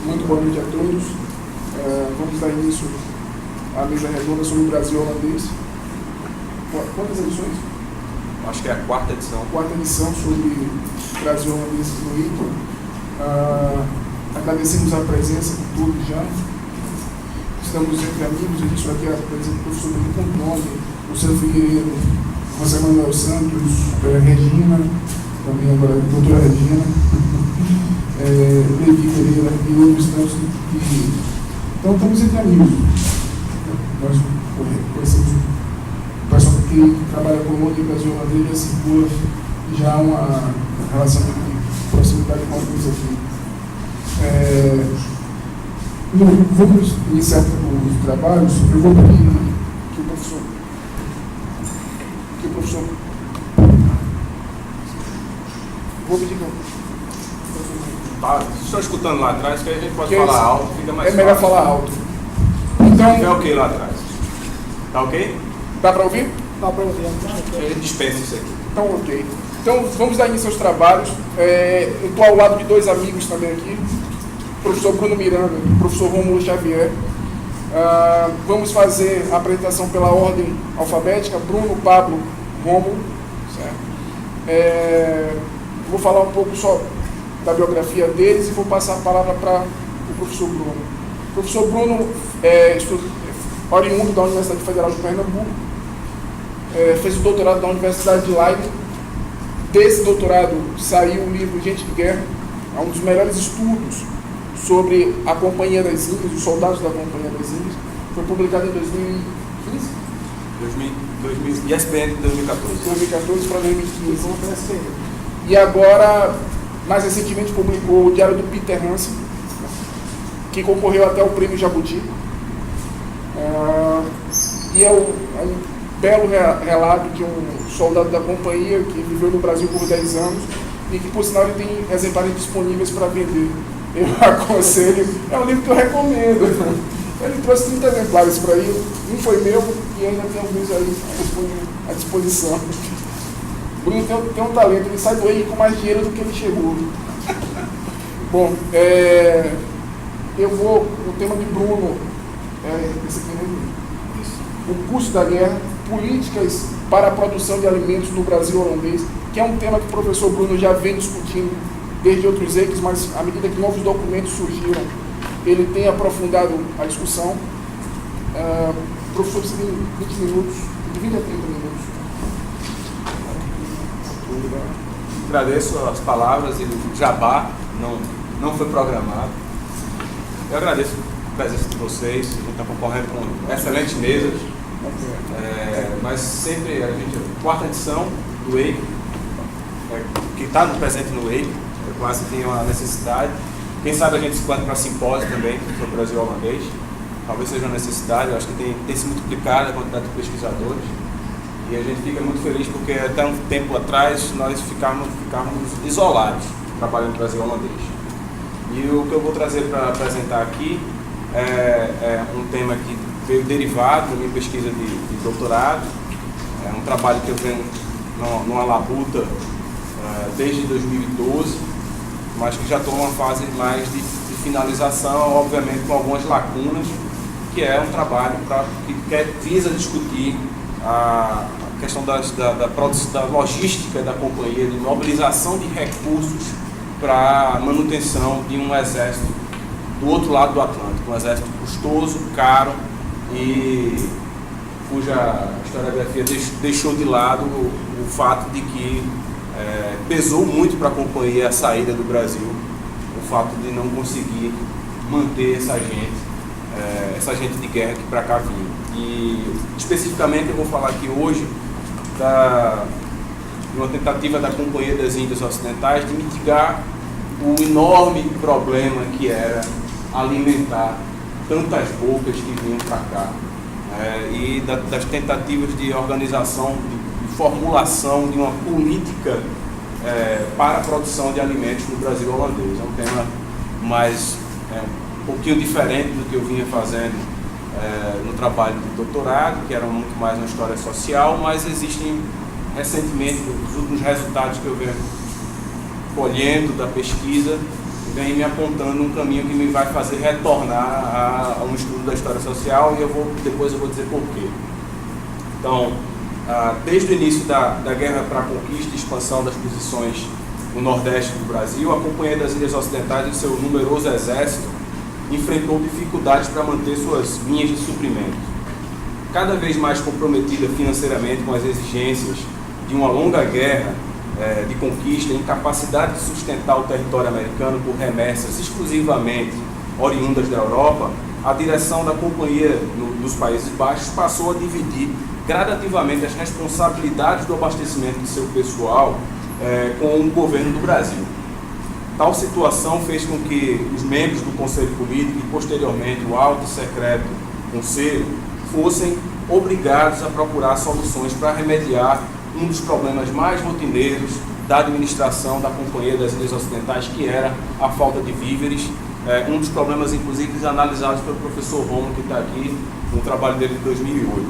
Muito boa noite a todos. Vamos dar início à mesa redonda sobre o Brasil holandês. Quantas edições? Acho que é a quarta edição. Quarta edição sobre Brasil holandês no ITA. Agradecemos a presença de todos já. Estamos entre amigos, a gente aqui apresenta o professor Bruno Nome, Luciano Figueiredo, José Manuel Santos, Regina, também agora a doutora Regina, Levi Pereira e outros tantos. Então estamos entre amigos. Nós conhecemos o pessoal que trabalha com o Brasil holandês já circula já uma relação de proximidade com alguns aqui. Vamos iniciar os trabalhos. Eu vou pedir que o professor vou pedir que estou escutando lá atrás, que a gente pode falar alto, fica mais fácil. É melhor falar alto. Então, é ok lá atrás. Tá ok? Dá para ouvir? Dá para ouvir. A gente dispensa isso aqui. Então, ok. Então, vamos dar início aos trabalhos. Eu estou ao lado de dois amigos também aqui. O professor Bruno Miranda e o professor Rômulo Xavier. Vamos fazer a apresentação pela ordem alfabética. Bruno, Pablo, Rômulo. Certo? Vou falar um pouco só da biografia deles e vou passar a palavra para o professor Bruno. O professor Bruno é oriundo da Universidade Federal de Pernambuco, fez o doutorado da Universidade de Leiden. Desse doutorado saiu o livro Gente de Guerra, um dos melhores estudos sobre a Companhia das Índias, os soldados da Companhia das Índias. Foi publicado em 2015? ISBN de 2014. 2014 para 2015. E agora, mais recentemente, publicou o Diário do Peter Hansen, que concorreu até o Prêmio Jabuti. E é um belo relato de um soldado da companhia que viveu no Brasil por 10 anos e que, por sinal, ele tem exemplares disponíveis para vender. Eu aconselho, é um livro que eu recomendo. Ele trouxe 30 exemplares para ele, um foi meu e ainda tem alguns aí à disposição. Bruno tem um talento, ele sai do aí com mais dinheiro do que ele chegou. Bom, o tema de Bruno é esse aqui mesmo. O custo da guerra, políticas para a produção de alimentos no Brasil holandês, que é um tema que o professor Bruno já vem discutindo desde outros EICs, mas à medida que novos documentos surgiram, ele tem aprofundado a discussão. O professor precisa de 20 minutos, de 20 a 30 minutos. Agradeço as palavras e o jabá, não foi programado. Eu agradeço a presença de vocês, a gente está concorrendo com excelentes mesas, mas sempre a gente, quarta edição do EIC, que está presente no EIC, eu quase tenho uma necessidade. Quem sabe a gente se encontra para simpósio também sobre o Brasil holandês, talvez seja uma necessidade. Eu acho que tem se multiplicado a quantidade de pesquisadores. E a gente fica muito feliz porque até um tempo atrás nós ficávamos isolados trabalhando no Brasil holandês. E o que eu vou trazer para apresentar aqui é um tema que veio derivado da minha pesquisa de doutorado. É um trabalho que eu venho numa labuta desde 2012, mas que já estou numa fase mais de finalização, obviamente com algumas lacunas, que é um trabalho que visa discutir a questão da logística da companhia, de mobilização de recursos para a manutenção de um exército do outro lado do Atlântico, um exército custoso, caro e cuja historiografia deixou de lado o fato de que pesou muito para a companhia a saída do Brasil, o fato de não conseguir manter essa gente de guerra que para cá vinha. E especificamente eu vou falar aqui hoje de uma tentativa da Companhia das Índias Ocidentais de mitigar o enorme problema que era alimentar tantas bocas que vinham para cá, e das tentativas de organização, de formulação de uma política para a produção de alimentos no Brasil holandês. É um tema um pouquinho diferente do que eu vinha fazendo no trabalho de doutorado, que era muito mais uma história social, mas existem recentemente, os últimos resultados que eu venho colhendo da pesquisa, vem me apontando um caminho que me vai fazer retornar a um estudo da história social, e depois eu vou dizer por quê. Então, desde o início da guerra para a conquista e expansão das posições no Nordeste do Brasil, a Companhia das Ilhas Ocidentais e seu numeroso exército enfrentou dificuldades para manter suas linhas de suprimento. Cada vez mais comprometida financeiramente com as exigências de uma longa guerra de conquista e incapacidade de sustentar o território americano por remessas exclusivamente oriundas da Europa, a direção da Companhia dos Países Baixos passou a dividir gradativamente as responsabilidades do abastecimento de seu pessoal com o governo do Brasil. Tal situação fez com que os membros do Conselho Político e, posteriormente, o Alto e Secreto Conselho fossem obrigados a procurar soluções para remediar um dos problemas mais rotineiros da administração da Companhia das Ilhas Ocidentais, que era a falta de víveres, um dos problemas, inclusive, analisados pelo professor Romulo, que está aqui no trabalho dele de 2008.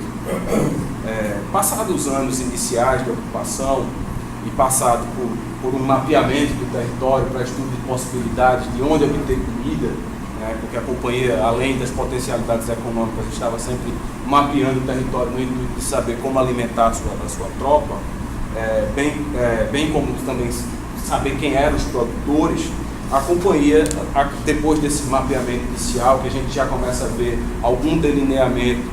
Passados os anos iniciais de ocupação e passado por um mapeamento do território para estudo de possibilidades de onde obter comida, porque a companhia, além das potencialidades econômicas, estava sempre mapeando o território no intuito de saber como alimentar a sua tropa, bem como também saber quem eram os produtores. A companhia, depois desse mapeamento inicial, que a gente já começa a ver algum delineamento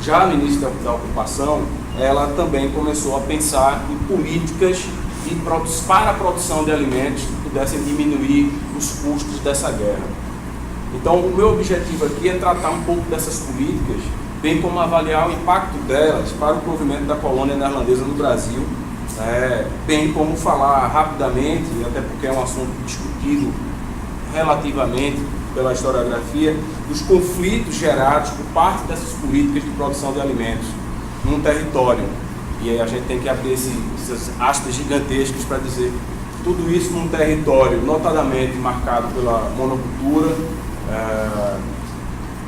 já no início da ocupação, ela também começou a pensar em políticas para a produção de alimentos que pudessem diminuir os custos dessa guerra. Então, o meu objetivo aqui é tratar um pouco dessas políticas, bem como avaliar o impacto delas para o provimento da colônia neerlandesa no Brasil, bem como falar rapidamente, até porque é um assunto discutido relativamente pela historiografia, dos conflitos gerados por parte dessas políticas de produção de alimentos num território. E aí a gente tem que abrir essas aspas gigantescas para dizer tudo isso num território notadamente marcado pela monocultura,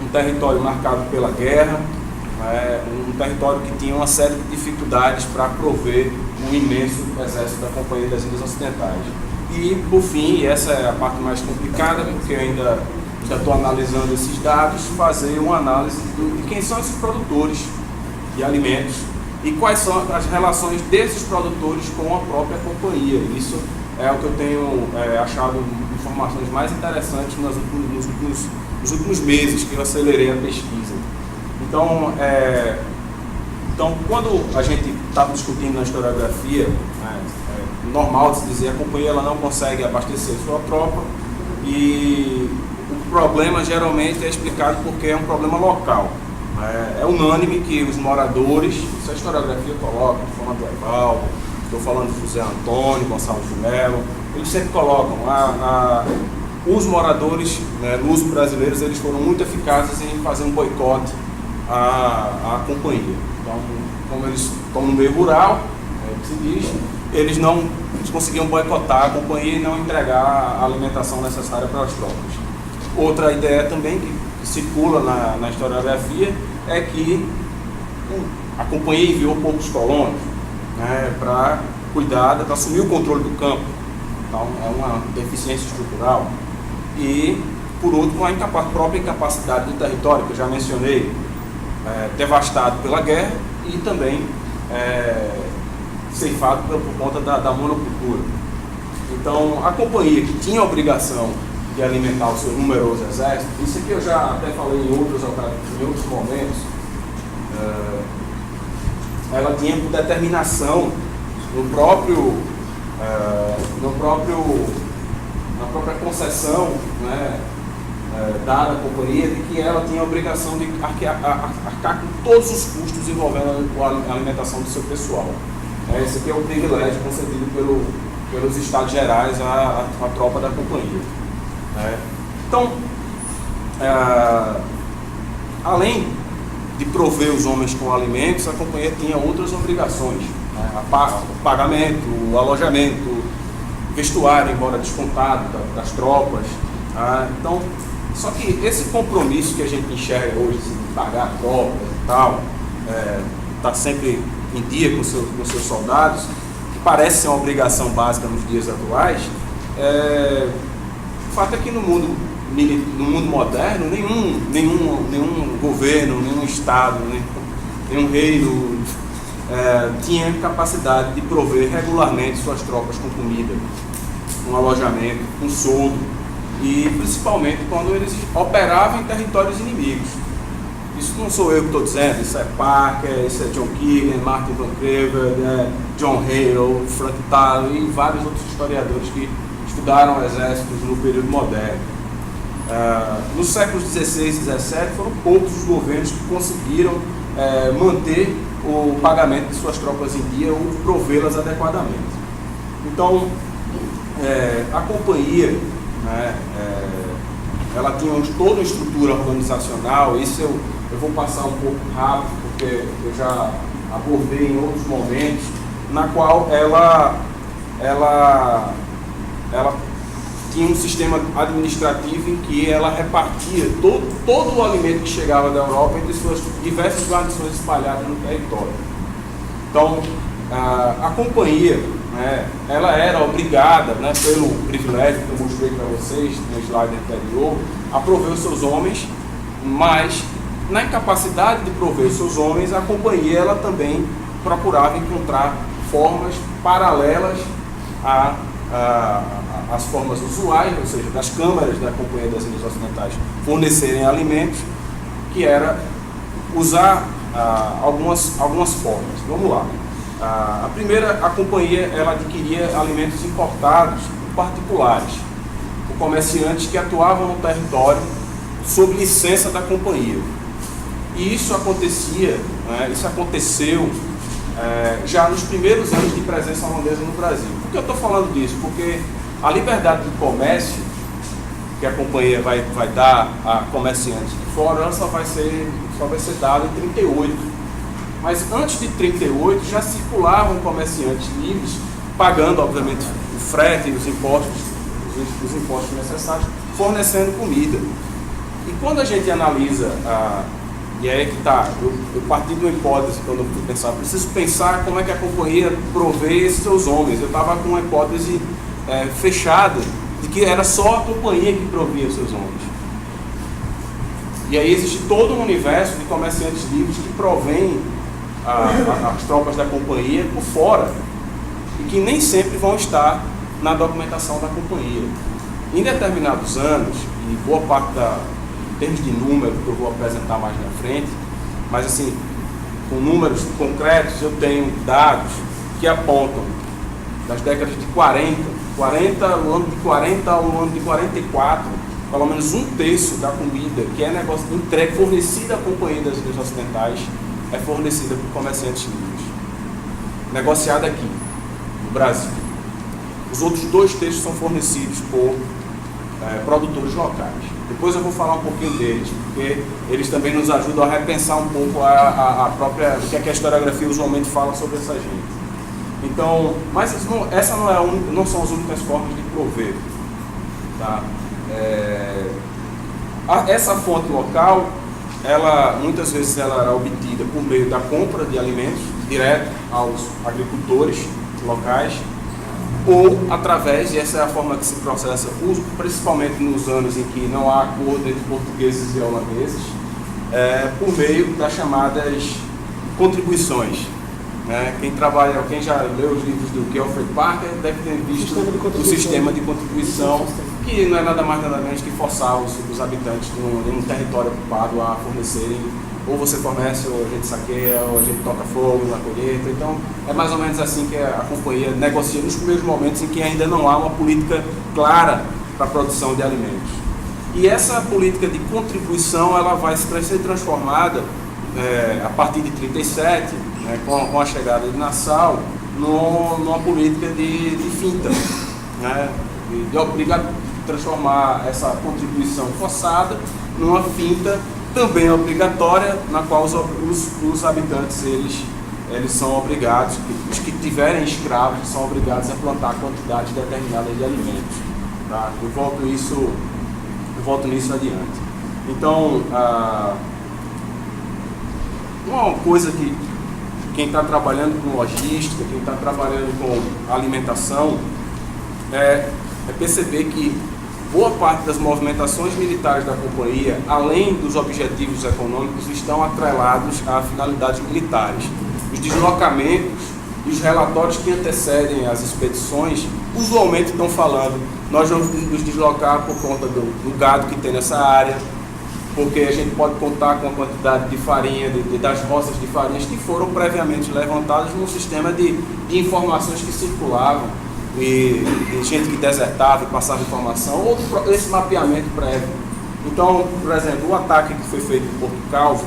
um território marcado pela guerra, um território que tinha uma série de dificuldades para prover um imenso exército da Companhia das Ilhas Ocidentais. E, por fim, e essa é a parte mais complicada, porque eu ainda estou analisando esses dados, fazer uma análise de quem são esses produtores de alimentos e quais são as relações desses produtores com a própria companhia. Isso é o que eu tenho achado informações mais interessantes nos últimos meses que eu acelerei a pesquisa. Então, quando a gente está discutindo na historiografia, normal de se dizer, a companhia ela não consegue abastecer sua tropa, e o problema geralmente é explicado porque é um problema local. É unânime que os moradores, isso a historiografia coloca, estou falando do Evaldo, estou falando do José Antônio Gonçalves de Mello, eles sempre colocam, os moradores luso-brasileiros, eles foram muito eficazes em fazer um boicote à companhia. Então, como eles estão no meio rural, que se diz, eles conseguiam boicotar a companhia e não entregar a alimentação necessária para as tropas. Outra ideia também que circula na historiografia é que a companhia enviou poucos colonos para cuidar, para assumir o controle do campo. Então, é uma deficiência estrutural. E, por último, a própria incapacidade do território, que eu já mencionei, devastado pela guerra e também ceifado por conta da monocultura. Então, a companhia que tinha a obrigação de alimentar o seu numeroso exército, isso aqui eu já até falei em outros momentos, ela tinha por determinação na própria concessão dada à companhia, de que ela tinha a obrigação de arcar com todos os custos envolvendo a alimentação do seu pessoal. Esse aqui é o privilégio concedido pelos Estados Gerais à tropa da companhia. Então, além de prover os homens com alimentos, a companhia tinha outras obrigações, o pagamento, o alojamento, o vestuário, embora descontado, das tropas. Então, só que esse compromisso que a gente enxerga hoje, de pagar tropas e tal, está sempre em dia com seus soldados, que parece ser uma obrigação básica nos dias atuais, O fato é que no mundo moderno, nenhum governo, nenhum estado, nenhum reino tinha capacidade de prover regularmente suas tropas com comida, com alojamento, com soldo, e principalmente quando eles operavam em territórios inimigos. Isso não sou eu que estou dizendo, isso é Parker, isso é John Keegan, Martin Van Crever, John Hale, Frank Talon e vários outros historiadores que estudaram exércitos no período moderno. Nos séculos XVI e XVII foram poucos os governos que conseguiram manter o pagamento de suas tropas em dia ou provê-las adequadamente. Então, a companhia, né, ela tinha toda uma estrutura organizacional. Isso eu vou passar um pouco rápido, porque eu já abordei em outros momentos, na qual ela tinha um sistema administrativo em que ela repartia todo o alimento que chegava da Europa entre suas diversas guarnições espalhadas no território. Então, a companhia, né, ela era obrigada, né, pelo privilégio que eu mostrei para vocês no slide anterior, a prover os seus homens, mas na incapacidade de prover os seus homens, a companhia ela também procurava encontrar formas paralelas às formas usuais, ou seja, das câmaras da Companhia das Índias Ocidentais fornecerem alimentos, que era usar algumas formas. Vamos lá. A primeira, a companhia ela adquiria alimentos importados por particulares, por comerciantes que atuavam no território sob licença da companhia. E isso acontecia, né, isso aconteceu já nos primeiros anos de presença holandesa no Brasil. Por que eu estou falando disso? Porque a liberdade de comércio que a companhia vai dar a comerciantes de fora, ela só vai ser dada em 38. Mas antes de 38 já circulavam comerciantes livres, pagando, obviamente, o frete e os impostos necessários, fornecendo comida. E quando a gente analisa e aí que está, eu parti de uma hipótese quando eu fui pensar, preciso pensar como é que a companhia provê esses seus homens. Eu estava com uma hipótese fechada de que era só a companhia que provia os seus homens. E aí existe todo um universo de comerciantes livres que provêm as tropas da companhia por fora e que nem sempre vão estar na documentação da companhia. Em determinados anos, e boa parte em termos de número que eu vou apresentar mais na frente, mas assim, com números concretos, eu tenho dados que apontam das décadas de 40, o ano de 40 ao ano de 44, pelo menos um terço da comida que é entregue, fornecida à Companhia das Índias Ocidentais, é fornecida por comerciantes livres, negociada aqui, no Brasil. Os outros 2 terços são fornecidos por produtores locais. Depois eu vou falar um pouquinho deles, porque eles também nos ajudam a repensar um pouco a própria, o que a historiografia usualmente fala sobre essa gente. Então, mas essa não são as únicas formas de prover. Tá? Essa fonte local, muitas vezes ela era obtida por meio da compra de alimentos direto aos agricultores locais, ou através, e essa é a forma que se processa, principalmente nos anos em que não há acordo entre portugueses e holandeses, por meio das chamadas contribuições. Quem já leu os livros do Alfred Parker deve ter visto o sistema de contribuição, que não é nada mais nada menos que forçar os habitantes de um território ocupado a fornecerem, ou você fornece, ou a gente saqueia, ou a gente toca fogo na colheita. Então é mais ou menos assim que a companhia negocia nos primeiros momentos em que ainda não há uma política clara para a produção de alimentos. E essa política de contribuição ela vai ser transformada a partir de 37, com a chegada de Nassau, numa política de finta, de transformar essa contribuição forçada numa finta também obrigatória, na qual os habitantes eles são obrigados, os que tiverem escravos são obrigados a plantar quantidades determinadas de alimentos. Tá? Eu volto nisso adiante. Então, uma coisa que quem está trabalhando com logística, quem está trabalhando com alimentação, é perceber que boa parte das movimentações militares da companhia, além dos objetivos econômicos, estão atrelados a finalidades militares. Os deslocamentos e os relatórios que antecedem as expedições usualmente estão falando: nós vamos nos deslocar por conta do gado que tem nessa área, porque a gente pode contar com a quantidade de farinha, das roças de farinhas que foram previamente levantadas num sistema de informações que circulavam, e gente que desertava e passava informação, ou esse mapeamento prévio. Então, por exemplo, o ataque que foi feito em Porto Calvo,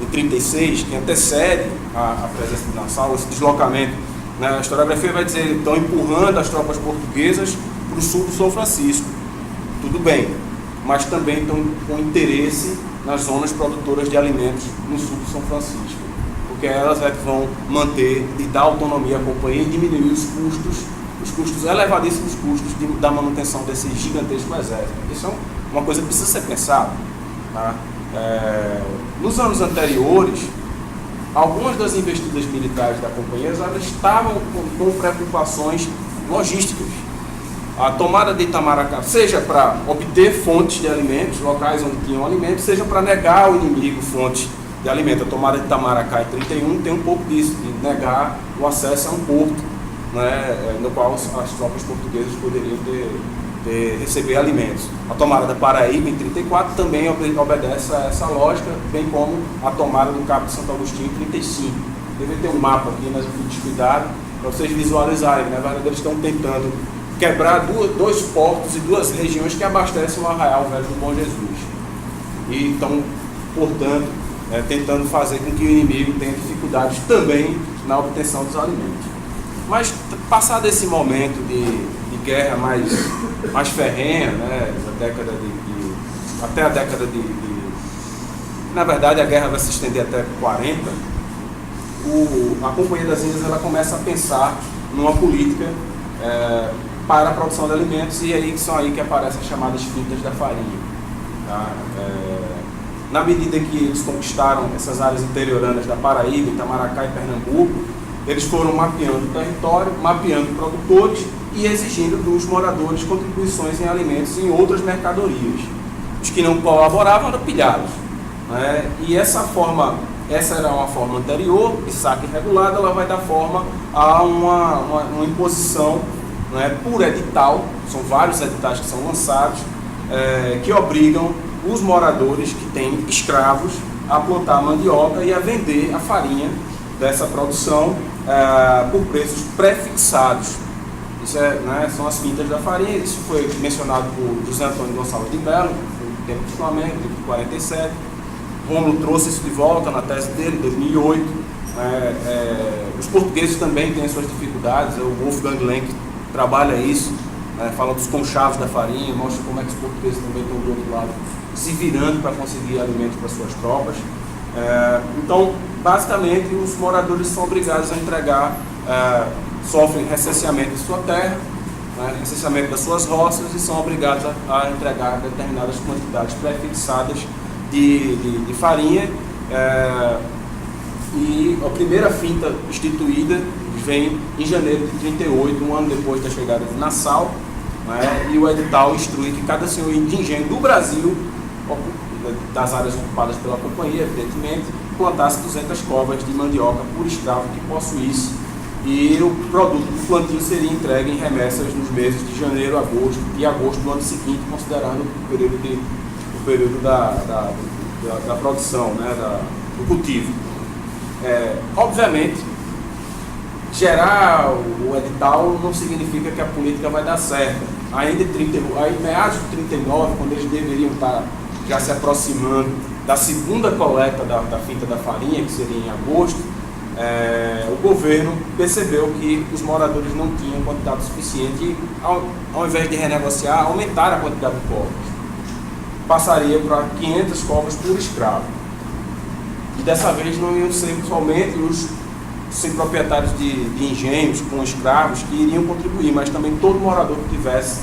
em 36, que antecede a presença de Nassau, esse deslocamento, né, a historiografia vai dizer, estão empurrando as tropas portuguesas para o sul do São Francisco. Tudo bem, mas também estão com interesse nas zonas produtoras de alimentos no sul do São Francisco, porque elas é que vão manter e dar autonomia à companhia e diminuir os custos, elevadíssimos custos da manutenção desse gigantesco exército. Isso é uma coisa que precisa ser pensada. Tá? Nos anos anteriores, algumas das investidas militares da companhia elas estavam com preocupações logísticas. A tomada de Itamaracá, seja para obter fontes de alimentos, locais onde tinham alimentos, seja para negar ao inimigo fontes de alimento. A tomada de Itamaracá em 31 tem um pouco disso, de negar o acesso a um porto, né, no qual as tropas portuguesas poderiam receber alimentos. A tomada da Paraíba em 34 também obedece a essa lógica, bem como a tomada do Cabo de Santo Agostinho em 35. Deve ter um mapa aqui, mas eu fui descuidado, para vocês visualizarem. Na verdade, eles estão tentando quebrar dois portos e duas regiões que abastecem o Arraial Velho do Bom Jesus. E estão, portanto, tentando fazer com que o inimigo tenha dificuldades também na obtenção dos alimentos. Mas, passado esse momento de guerra mais ferrenha, né, até a década de... Na verdade, a guerra vai se estender até 40, a Companhia das Índias ela começa a pensar numa política para a produção de alimentos, e aí são aí que aparecem as chamadas fintas da farinha. Tá? Na medida que eles conquistaram essas áreas interioranas da Paraíba, Itamaracá e Pernambuco, eles foram mapeando o território, mapeando produtores e exigindo dos moradores contribuições em alimentos e em outras mercadorias. Os que não colaboravam eram pilhados. Né? E essa era uma forma anterior, de saque regulado, ela vai dar forma a uma imposição, né, por edital. São vários editais que são lançados, que obrigam os moradores que têm escravos a plantar mandioca e a vender a farinha dessa produção por preços prefixados. Isso são as fintas da farinha. Isso foi mencionado por José Antônio Gonçalves de Mello, no tempo do Flamengo, de 47. Rômulo trouxe isso de volta na tese dele, em 2008. Os portugueses também têm suas dificuldades. O Wolfgang Lenk trabalha isso, fala dos conchavos da farinha, mostra como é que os portugueses também estão do outro lado, se virando para conseguir alimentos para suas tropas. Então, basicamente, os moradores são obrigados a entregar, sofrem recenseamento de sua terra, recenseamento das suas roças, e são obrigados a entregar determinadas quantidades pré-fixadas de farinha. E a primeira finta instituída vem em janeiro de 38, um ano depois da chegada de Nassau, e o edital instrui que cada senhor de engenho do Brasil, das áreas ocupadas pela companhia, evidentemente, plantasse 200 covas de mandioca por escravo que possuísse, e o produto do plantio seria entregue em remessas nos meses de janeiro, agosto e agosto do ano seguinte, considerando o período da produção, do cultivo. Obviamente, gerar o edital não significa que a política vai dar certo. Ainda em meados de 39, quando eles deveriam estar já se aproximando da segunda coleta da finta da farinha, que seria em agosto, o governo percebeu que os moradores não tinham quantidade suficiente e, ao invés de renegociar, aumentaram a quantidade de covas. Passaria para 500 covas por escravo. E dessa vez não iam ser somente os sem proprietários de engenhos com escravos que iriam contribuir, mas também todo morador que tivesse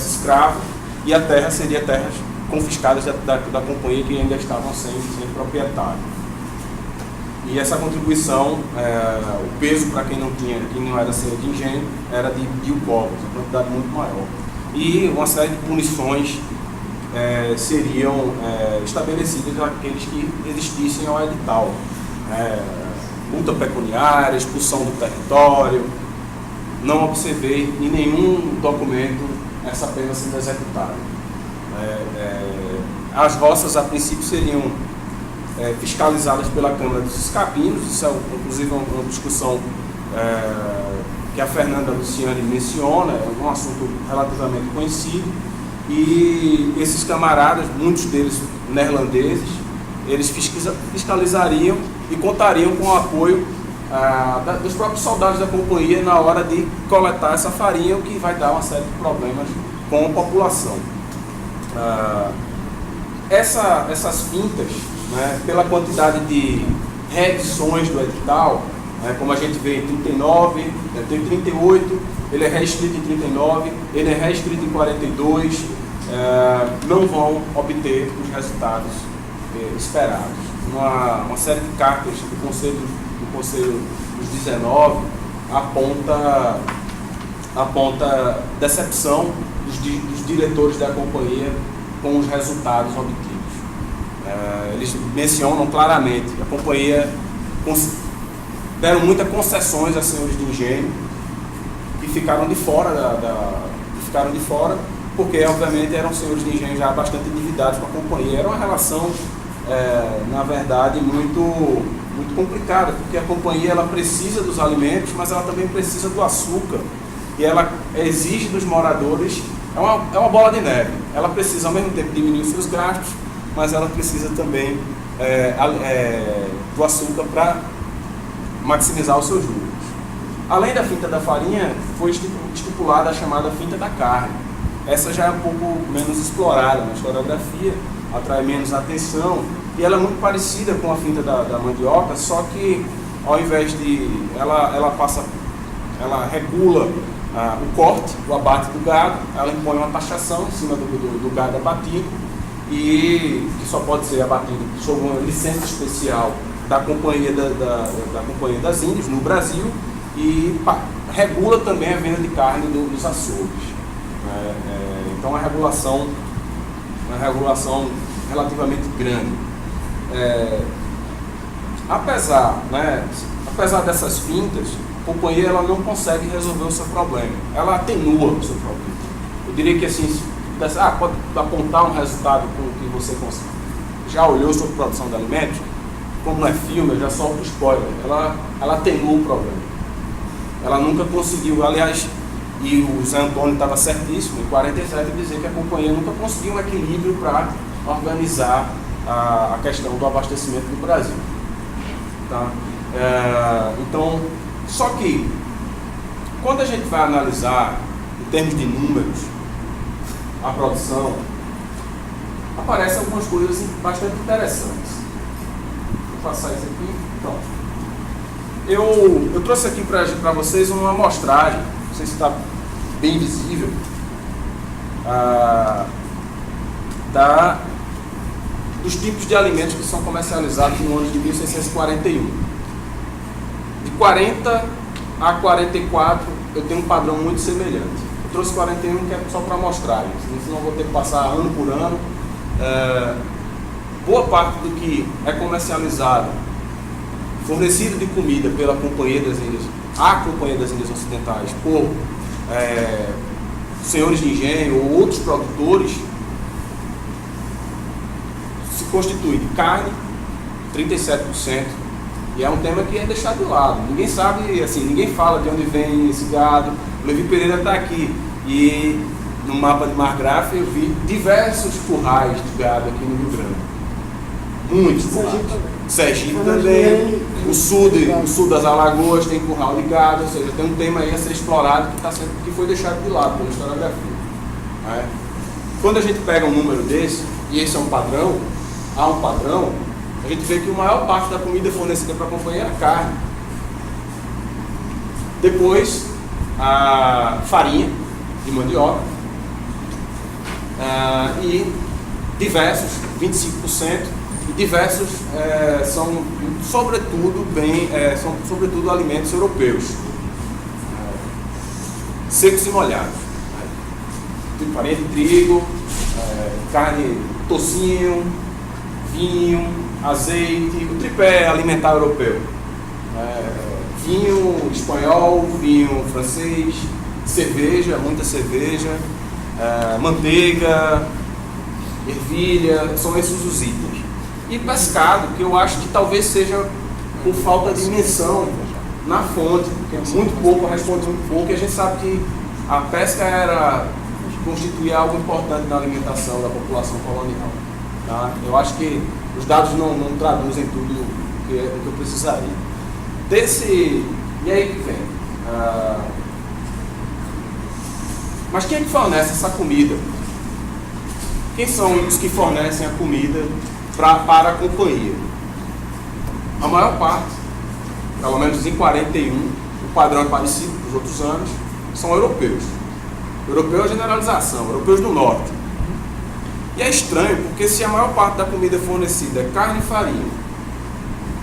escravo, e a terra seria terras confiscadas da companhia que ainda estavam sem proprietário. E essa contribuição, o peso para quem não era senhor de engenho, era de 1.000 covas, uma quantidade muito maior. e uma série de punições seriam estabelecidas àqueles que resistissem ao edital. Multa pecuniária, expulsão do território. Não observei em nenhum documento essa pena sendo executada. As roças, a princípio, seriam fiscalizadas pela Câmara dos Escapinos. Isso é, inclusive, uma discussão que a Fernanda Luciani menciona, é um assunto relativamente conhecido. E esses camaradas, muitos deles neerlandeses, eles fiscalizariam e contariam com o apoio dos próprios soldados da companhia na hora de coletar essa farinha, o que vai dar uma série de problemas com a população. Essas fintas, né, pela quantidade de reedições do edital, como a gente vê em 39, tem 38, ele é reescrito em 39, ele é reescrito em 42, não vão obter os resultados esperados. Uma série de cartas do Conselho dos 19 aponta decepção dos diretores da companhia com os resultados obtidos. Eles mencionam claramente que a companhia deram muitas concessões a senhores de engenho que ficaram de fora porque obviamente eram senhores de engenho já bastante endividados com a companhia. Era uma relação na verdade muito complicada, porque a companhia ela precisa dos alimentos, mas ela também precisa do açúcar, e ela exige dos moradores, é uma bola de neve. Ela precisa ao mesmo tempo diminuir os seus gastos, mas ela precisa também do açúcar para maximizar os seus lucros. Além da finta da farinha, foi estipulada a chamada finta da carne. Essa já é um pouco menos explorada na historiografia, atrai menos atenção, e ela é muito parecida com a finta da mandioca, só que ao invés de ela regula o corte, o abate do gado, ela impõe uma taxação em cima do gado abatido, e que só pode ser abatido sob uma licença especial da Companhia das Índias no Brasil, e regula também a venda de carne dos açougues. Então é uma regulação relativamente grande. Apesar dessas fintas, a companhia ela não consegue resolver o seu problema, ela atenua o seu problema. Eu diria que assim, pode apontar um resultado que você já olhou sobre produção de alimentos, como não é filme, eu já solto spoiler, ela atenua o problema. Ela nunca conseguiu, aliás, e o Zé Antônio estava certíssimo, em 47, dizer que a companhia nunca conseguiu um equilíbrio para organizar a questão do abastecimento do Brasil. Tá? Então, só que, quando a gente vai analisar, em termos de números, a produção, aparecem algumas coisas bastante interessantes. Vou passar isso aqui. Pronto. Eu trouxe aqui para vocês uma amostragem, não sei se está bem visível, dos tipos de alimentos que são comercializados no ano de 1641. De 40 a 44 eu tenho um padrão muito semelhante. Eu trouxe 41 que é só para mostrar, senão eu vou ter que passar ano por ano. Boa parte do que é comercializado, fornecido de comida pela Companhia das Índias, a Companhia das Índias Ocidentais, por senhores de engenho ou outros produtores, se constitui de carne, 37%, e é um tema que é deixado de lado. Ninguém sabe, assim, ninguém fala de onde vem esse gado. O Levi Pereira está aqui, e no mapa de Margraf eu vi diversos currais de gado aqui no Rio Grande. Muitos currais. Sergipe também, o sul das Alagoas tem curral de gado, ou seja, tem um tema aí a ser explorado que foi deixado de lado pela historiografia. Quando a gente pega um número desse, e esse é um padrão, há um padrão, a gente vê que a maior parte da comida fornecida para a companhia era carne. Depois, a farinha de mandioca, e diversos, 25%, e diversos são sobretudo alimentos europeus, secos e molhados. farinha de trigo, carne, tocinho, vinho, azeite, o tripé alimentar europeu. Vinho espanhol, vinho francês, cerveja, muita cerveja, manteiga, ervilha, são esses os itens. E pescado, que eu acho que talvez seja por falta de menção na fonte, porque é muito pouco, responde muito pouco, e a gente sabe que a pesca constituía algo importante na alimentação da população colonial. Tá? Eu acho que os dados não traduzem tudo o que eu precisaria. E aí que vem. Mas quem é que fornece essa comida? Quem são os que fornecem a comida para a companhia? A maior parte, pelo menos em 41, o padrão é parecido com os outros anos, são europeus. Europeu é generalização, europeus do norte. E é estranho, porque se a maior parte da comida fornecida é carne e farinha,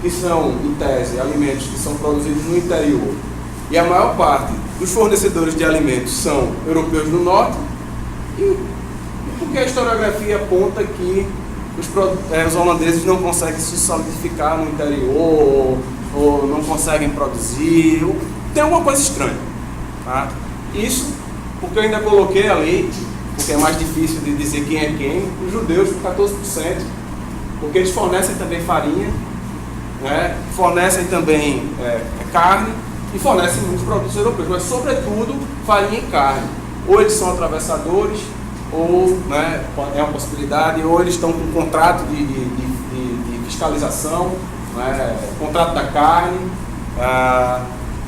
que são, em tese, alimentos que são produzidos no interior, e a maior parte dos fornecedores de alimentos são europeus do norte, e porque a historiografia aponta que os holandeses não conseguem se solidificar no interior, ou não conseguem produzir, tem alguma coisa estranha. Tá? Isso porque eu ainda coloquei ali, porque é mais difícil de dizer quem é quem, os judeus com 14%, porque eles fornecem também farinha, fornecem também carne e fornecem muitos produtos europeus, mas sobretudo farinha e carne. Ou eles são atravessadores, ou é uma possibilidade, ou eles estão com contrato de fiscalização, contrato da carne,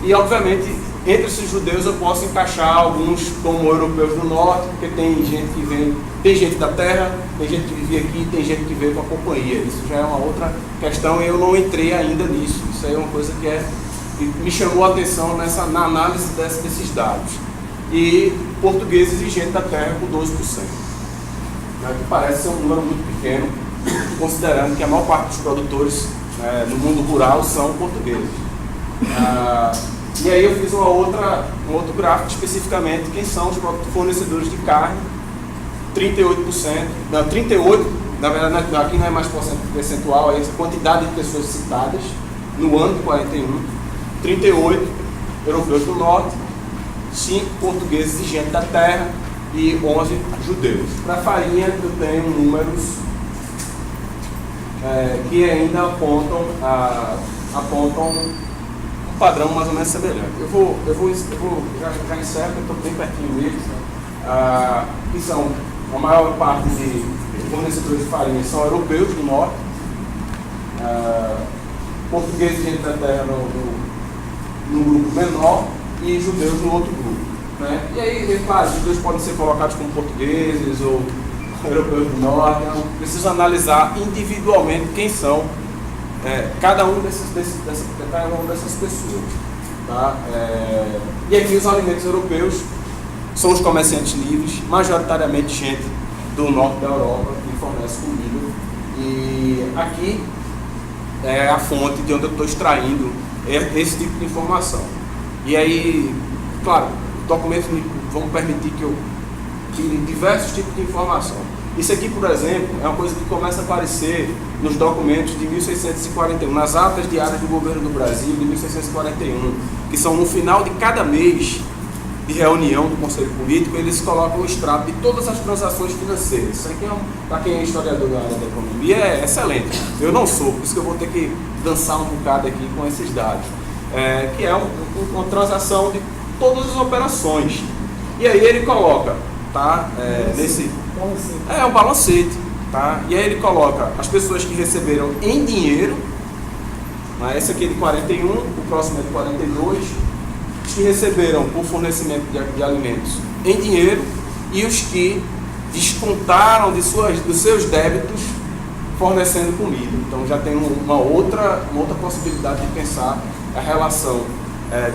e obviamente entre esses judeus eu posso encaixar alguns como europeus do norte, porque tem gente que vem, tem gente da terra, tem gente que vive aqui, tem gente que veio com a companhia. Isso já é uma outra questão e eu não entrei ainda nisso. Isso aí é uma coisa que me chamou a atenção na análise desses dados. E portugueses e gente da terra com 12%. Que parece ser um número muito pequeno, considerando que a maior parte dos produtores no mundo rural são portugueses. E aí eu fiz um outro gráfico especificamente quem são os fornecedores de carne, 38%, não, 38%, na verdade aqui não é mais percentual, é a quantidade de pessoas citadas no ano de 41, 38 europeus do norte, 5 portugueses e gente da terra e 11 judeus. Para a farinha eu tenho números que ainda apontam padrão mais ou menos semelhante. Eu vou já encerro, eu estou bem pertinho deles, que são a maior parte de fornecedores de farinha são europeus do norte, portugueses e gente da terra no grupo menor e judeus no outro grupo. E aí, claro, os judeus podem ser colocados como portugueses ou europeus do norte, então preciso analisar individualmente quem são cada uma dessas pessoas. Tá? E aqui os alimentos europeus são os comerciantes livres, majoritariamente gente do norte da Europa que fornece comida. E aqui é a fonte de onde eu estou extraindo esse tipo de informação. E aí, claro, documentos vão permitir que eu tire diversos tipos de informação. Isso aqui, por exemplo, é uma coisa que começa a aparecer nos documentos de 1641, nas atas diárias do governo do Brasil de 1641, que são no final de cada mês de reunião do Conselho Político, eles colocam o extrato de todas as transações financeiras. Isso aqui, para quem é historiador da área da economia, é excelente. Eu não sou, por isso que eu vou ter que dançar um bocado aqui com esses dados. Que é uma transação de todas as operações. E aí ele coloca, tá? Um balancete, tá? E aí ele coloca as pessoas que receberam em dinheiro, esse aqui é de 41, o próximo é de 42, os que receberam por fornecimento de alimentos em dinheiro e os que descontaram dos seus débitos fornecendo comida. Então já tem uma outra possibilidade de pensar a relação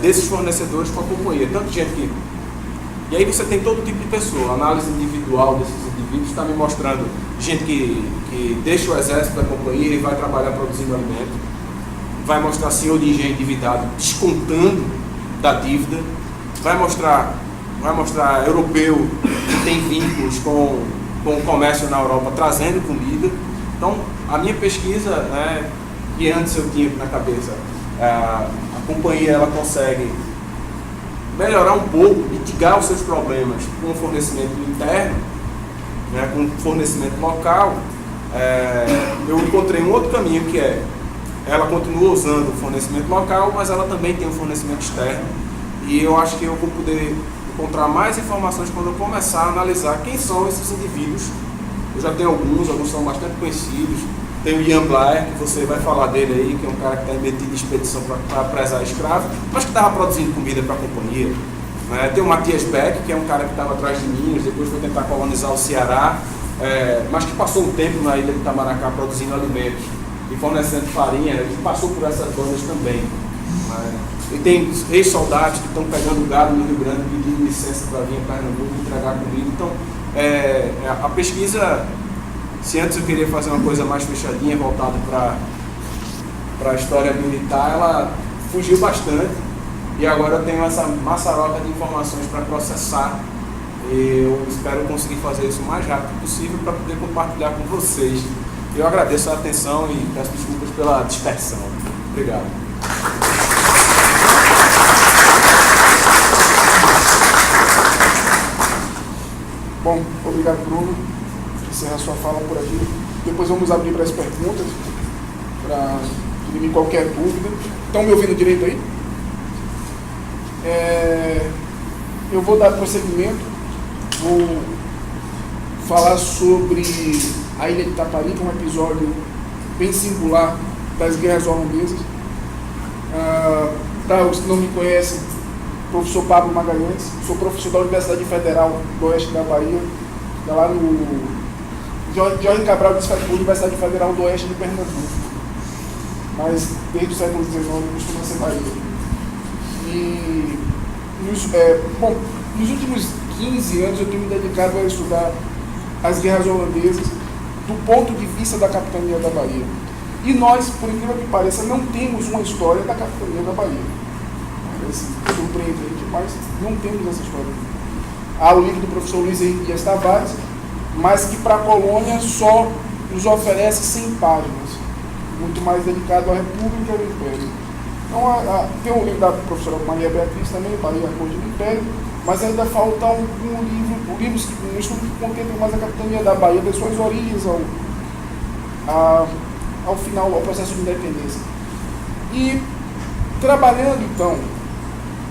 desses fornecedores com a companhia. Tanto gente que... E aí você tem todo tipo de pessoa. A análise individual desses indivíduos está me mostrando gente que deixa o exército da companhia e vai trabalhar produzindo alimento. Vai mostrar senhor de engenho endividado descontando da dívida. Vai mostrar vai mostrar europeu que tem vínculos com o comércio na Europa, trazendo comida. Então, a minha pesquisa, né, que antes eu tinha na cabeça, a companhia ela consegue melhorar um pouco, mitigar os seus problemas com o fornecimento interno, né, com o fornecimento local. Eu encontrei um outro caminho, que ela continua usando o fornecimento local, mas ela também tem um fornecimento externo. E eu acho que eu vou poder encontrar mais informações quando eu começar a analisar quem são esses indivíduos. Eu já tenho alguns são bastante conhecidos. Tem o Ian Blair, que você vai falar dele aí, que é um cara que está metido em expedição para prezar escravos, mas que estava produzindo comida para a companhia. Tem o Matias Beck, que é um cara que estava atrás de Minas, depois foi tentar colonizar o Ceará, mas que passou um tempo na ilha de Itamaracá produzindo alimentos e fornecendo farinha, que passou por essas bandas também. E tem ex-soldados que estão pegando gado no Rio Grande, pedindo licença para vir a Pernambuco entregar comida. Então, a pesquisa, se antes eu queria fazer uma coisa mais fechadinha, voltada para a história militar, ela fugiu bastante. E agora eu tenho essa maçaroca de informações para processar. E eu espero conseguir fazer isso o mais rápido possível para poder compartilhar com vocês. Eu agradeço a atenção e peço desculpas pela dispersão. Obrigado. Bom, obrigado, Bruno. Vou encerrar sua fala por aqui. Depois vamos abrir para as perguntas, para dirimir qualquer dúvida. Estão me ouvindo direito aí? Eu vou dar prosseguimento, vou falar sobre a Ilha de Taparica, um episódio bem singular das guerras holandesas. Para os que não me conhecem, professor Pablo Magalhães, sou professor da Universidade Federal do Oeste da Bahia, lá no Jorge Cabral de Universidade Federal do Oeste de Pernambuco, mas desde o século XIX costuma ser Bahia. E nos últimos 15 anos eu tenho me dedicado a estudar as guerras holandesas do ponto de vista da capitania da Bahia. E nós, por incrível que pareça, não temos uma história da capitania da Bahia. Assim, surpreendente, mas não temos essa história. Há o livro do professor Luiz Henrique Dias Tavares, mas que para a colônia só nos oferece 100 páginas, muito mais dedicado à República e ao Império. Então, tem o livro da professora Maria Beatriz também, Bahia, a Corte do Império, mas ainda falta um estudo que contempla mais a capitania da Bahia, das suas origens ao final, ao processo de independência. E trabalhando, então,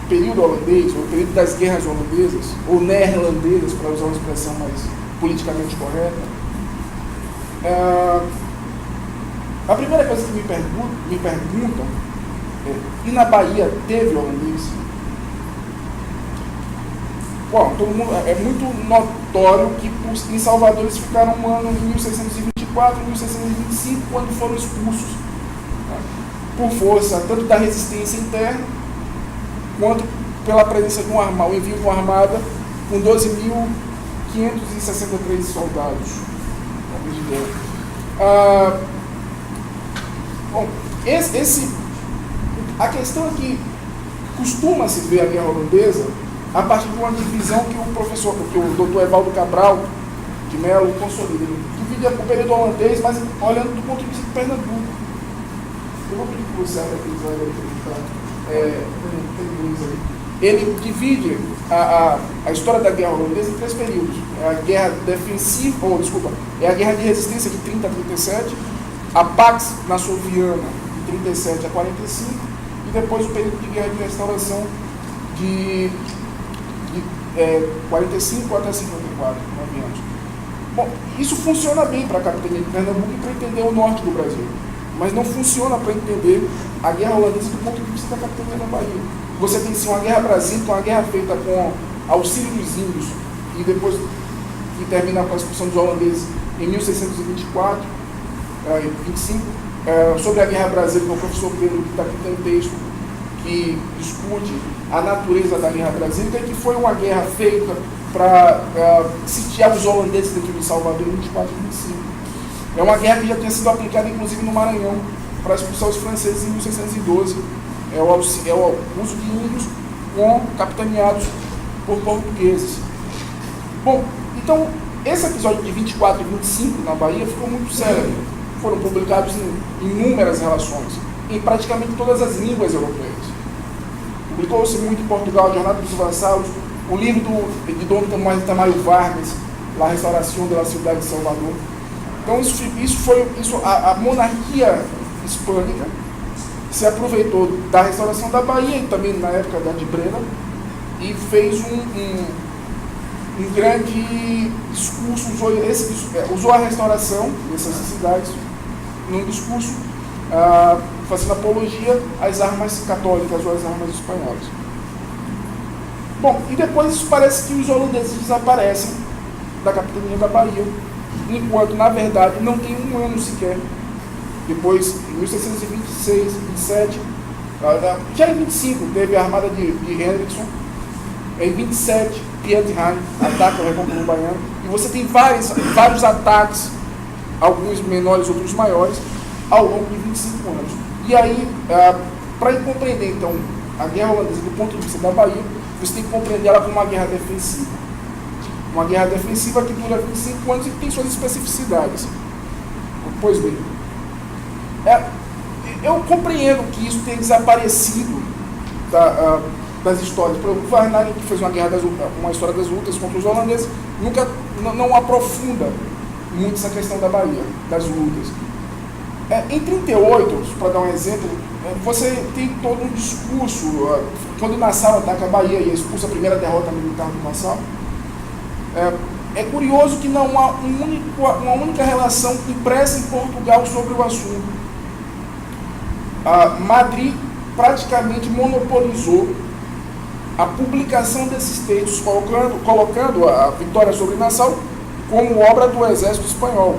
período holandês, ou período das guerras holandesas, ou neerlandesas, para usar uma expressão mais politicamente correta, a primeira coisa que me perguntam é: e na Bahia teve holandês? Bom, todo mundo, é muito notório que em Salvador eles ficaram um ano em 1624 e 1625, quando foram expulsos, por força tanto da resistência interna, quanto pela presença de o envio de uma armada com 12.563 soldados. Bom, a questão é que costuma-se ver a guerra holandesa a partir de uma divisão que o doutor Evaldo Cabral de Mello consolida. Ele divide o período holandês, mas olhando do ponto de vista de Pernambuco. Eu vou pedir que você abra aquele slide aí. Ele divide a história da guerra holandesa em 3 períodos. É a guerra defensiva, é a guerra de resistência de 30 a 37, a Pax Nassauviana de 37 a 45, e depois o período de guerra de restauração de 45 até 54, 9 anos. Bom, isso funciona bem para a capitania de Pernambuco e para entender o norte do Brasil, mas não funciona para entender a guerra holandesa do ponto de vista da capitania da Bahia. Você tem sim uma guerra Brasil, que é uma guerra feita com auxílio dos índios, e depois que termina com a expulsão dos holandeses em 1624, 25, sobre a guerra brasileira, com o professor Pedro, que está aqui, tem um texto que discute a natureza da guerra brasileira, que foi uma guerra feita para sitiar os holandeses dentro de Salvador em 24 e 25. É uma guerra que já tinha sido aplicada, inclusive, no Maranhão, para expulsar os franceses em 1612. É o uso de índios capitaneados por portugueses. Bom, então, esse episódio de 24 e 25 na Bahia ficou muito sério. Foram publicados em inúmeras relações, em praticamente todas as línguas europeias. Publicou-se muito em Portugal, a Jornada dos Vassalos, o livro de Dom Tomás de Tamayo Vargas, La Restauração da Cidade de Salvador. Então, a monarquia hispânica se aproveitou da restauração da Bahia e também na época da de Breda e fez um grande discurso, usou a restauração dessas cidades num discurso fazendo apologia às armas católicas ou às armas espanholas. Bom, e depois isso parece que os holandeses desaparecem da capitania da Bahia, enquanto, na verdade, não tem um ano sequer. Depois, em 1626, 27, já em 25 teve a armada de Hendrickson, em 27, Piedheim ataca o Recôncavo Baiano, e você tem vários ataques, alguns menores, outros maiores, ao longo de 25 anos. E aí, para compreender, então, a guerra holandesa do ponto de vista da Bahia, você tem que compreender ela como uma guerra defensiva. Uma guerra defensiva que dura 25 anos e tem suas especificidades. Pois bem, eu compreendo que isso tenha desaparecido das histórias. Por exemplo, o Varnhagen, que fez uma história das lutas contra os holandeses, não aprofunda muito essa questão da Bahia, das lutas. Em 38, para dar um exemplo, você tem todo um discurso, quando Nassau ataca a Bahia e expulsa a primeira derrota militar do Nassau, é curioso que não há uma única relação impressa em Portugal sobre o assunto. Madrid praticamente monopolizou a publicação desses textos, colocando a vitória sobre Nassau como obra do exército espanhol.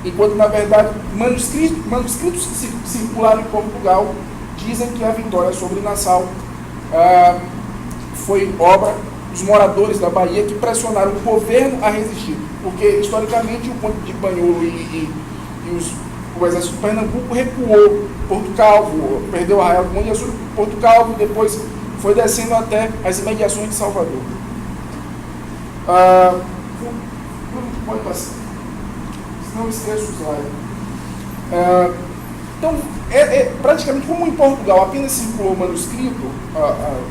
Enquanto, na verdade, manuscritos que circularam em Portugal dizem que a vitória sobre Nassau foi obra dos moradores da Bahia que pressionaram o governo a resistir. Porque, historicamente, o Conde de Banholo o exército de Pernambuco recuou. Porto Calvo perdeu a Arraial do Monte Açúcar, Porto Calvo, depois foi descendo até as imediações de Salvador. Pode passar. Não esqueço o slide. Então, praticamente como em Portugal apenas circulou manuscrito,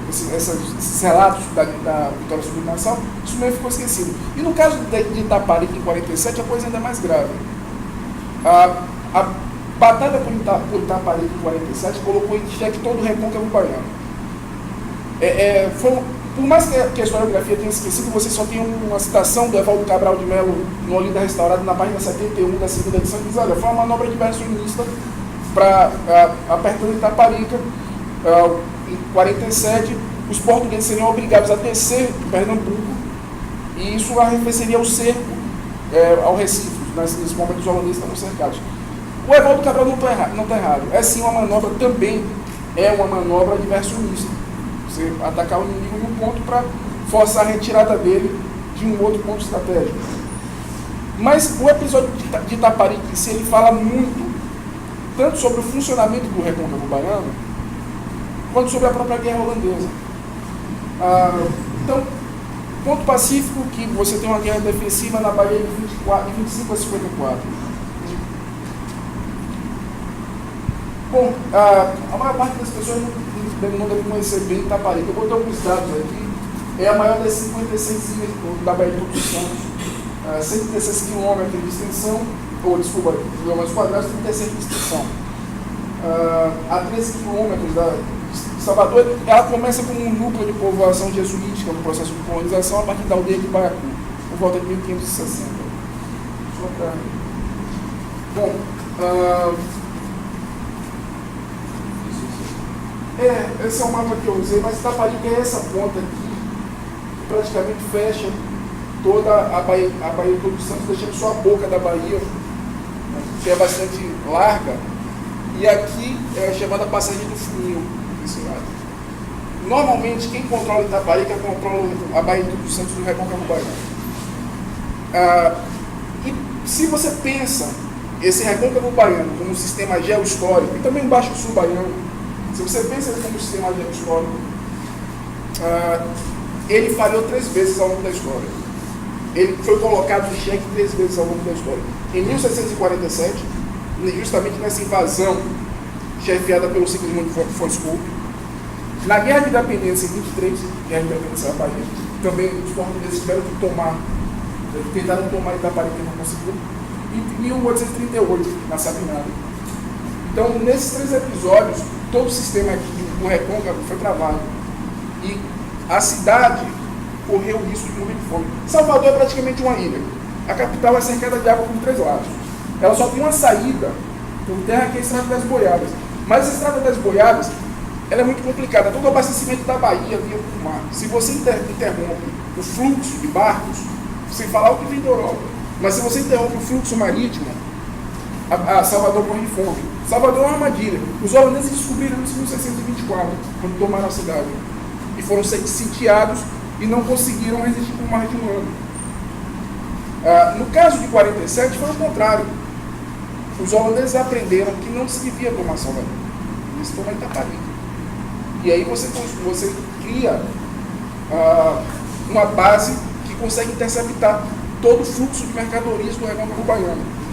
esses relatos da vitória sobre Nassau, isso meio ficou esquecido. E no caso de Itaparica, em 47, a coisa ainda é mais grave. A batalha por Itaparica, em 47, colocou em xeque todo o recôncavo baiano. Por mais que a historiografia tenha esquecido, você só tem uma citação do Evaldo Cabral de Melo no Olinda Restaurado, na página 71 da segunda edição, que diz: olha, foi uma manobra diversionista para apertando Itaparica. Em 47, os portugueses seriam obrigados a descer de Pernambuco, e isso arrefeceria o cerco ao Recife. Nesse momento, os holandeses estavam cercados. O Evaldo Cabral não está errado. É sim uma manobra, também é uma manobra diversionista. Você atacar o inimigo em um ponto para forçar a retirada dele de um outro ponto estratégico. Mas o episódio de Itaparica, ele fala muito, tanto sobre o funcionamento do recôncavo baiano, quanto sobre a própria guerra holandesa. Então, ponto pacífico, que você tem uma guerra defensiva na Bahia de 25 a 54. Bom, a maior parte das pessoas não deve conhecer bem Itaparica. Eu botei alguns dados aqui. É a maior das 56 ilhas da Baía de Todos os Santos. 116 quilômetros de extensão, quilômetros quadrados, 36 de extensão. A 13 quilômetros de Salvador, ela começa como um núcleo de povoação jesuítica no processo de colonização a partir da aldeia de Baiacu, por volta de 1560. Bom, esse é o mapa que eu usei, mas Itaparica é essa ponta aqui, que praticamente fecha toda a Baía de Todos os Santos, deixando só a boca da Bahia, que é bastante larga, e aqui é chamada Passagem do Funinho, desse lado. Normalmente, quem controla Itaparica controla a Baía de Todos os Santos do Recôncavo Baiano. E se você pensa esse Recôncavo Baiano como um sistema geohistórico, e também o Baixo Sul Baiano, se você pensa como um sistema geohistórico, ele falhou 3 vezes ao longo da história. Ele foi colocado em xeque 3 vezes ao longo da história. Em 1647, justamente nessa invasão chefiada pelo Sigismund von Scorpio, na Guerra de Independência em 23, Guerra de Independência da Bahia, também os portugueses tiveram que tentaram tomar Itaparica e não conseguiram, e em 1838, na Sabinada. Então, nesses 3 episódios, todo o sistema aqui do Recôncavo foi travado. E a cidade correu o risco de morrer de fome. Salvador é praticamente uma ilha. A capital é cercada de água por 3 lados. Ela só tem uma saída por terra, que é a Estrada das Boiadas. Mas a Estrada das Boiadas, ela é muito complicada. Todo o abastecimento da Bahia via por mar. Se você interrompe o fluxo de barcos, sem falar o que vem da Europa, mas se você interrompe o fluxo marítimo, a Salvador morre de fome. Salvador é uma armadilha. Os holandeses descobriram isso em 1624, quando tomaram a cidade. E foram sitiados e não conseguiram resistir por mais de um ano. No caso de 47, foi o contrário. Os holandeses aprenderam que não se devia tomar Salvador. Eles tomam Itaparica. E aí você cria uma base que consegue interceptar todo o fluxo de mercadorias do Recôncavo Baiano.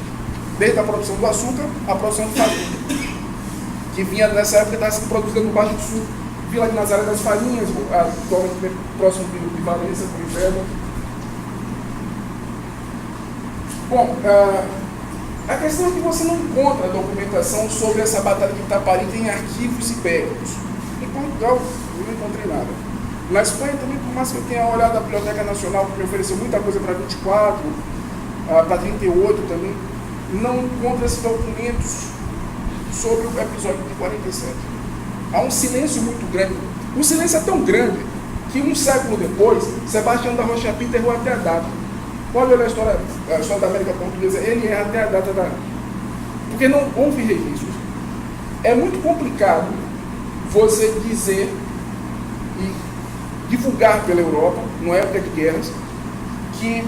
Desde a produção do açúcar à produção de farinha, que vinha nessa época estava sendo produzida no Baixo do Sul, Vila de Nazaré das Farinhas, atualmente próximo de Valência, Curitiba. Bom, a questão é que você não encontra documentação sobre essa batalha de Itaparica em arquivos ibéricos. Em Portugal, eu não encontrei nada. Na Espanha também, por mais que eu tenha olhado a Biblioteca Nacional, que me ofereceu muita coisa para 24, para 38 também, não encontra esses documentos sobre o episódio de 47. Há um silêncio muito grande. O silêncio é tão grande que um século depois, Sebastião da Rocha Pinto errou até a data. Pode olhar a história da América Portuguesa, ele erra até a data porque não houve registros. É muito complicado você dizer e divulgar pela Europa, na época de guerras, que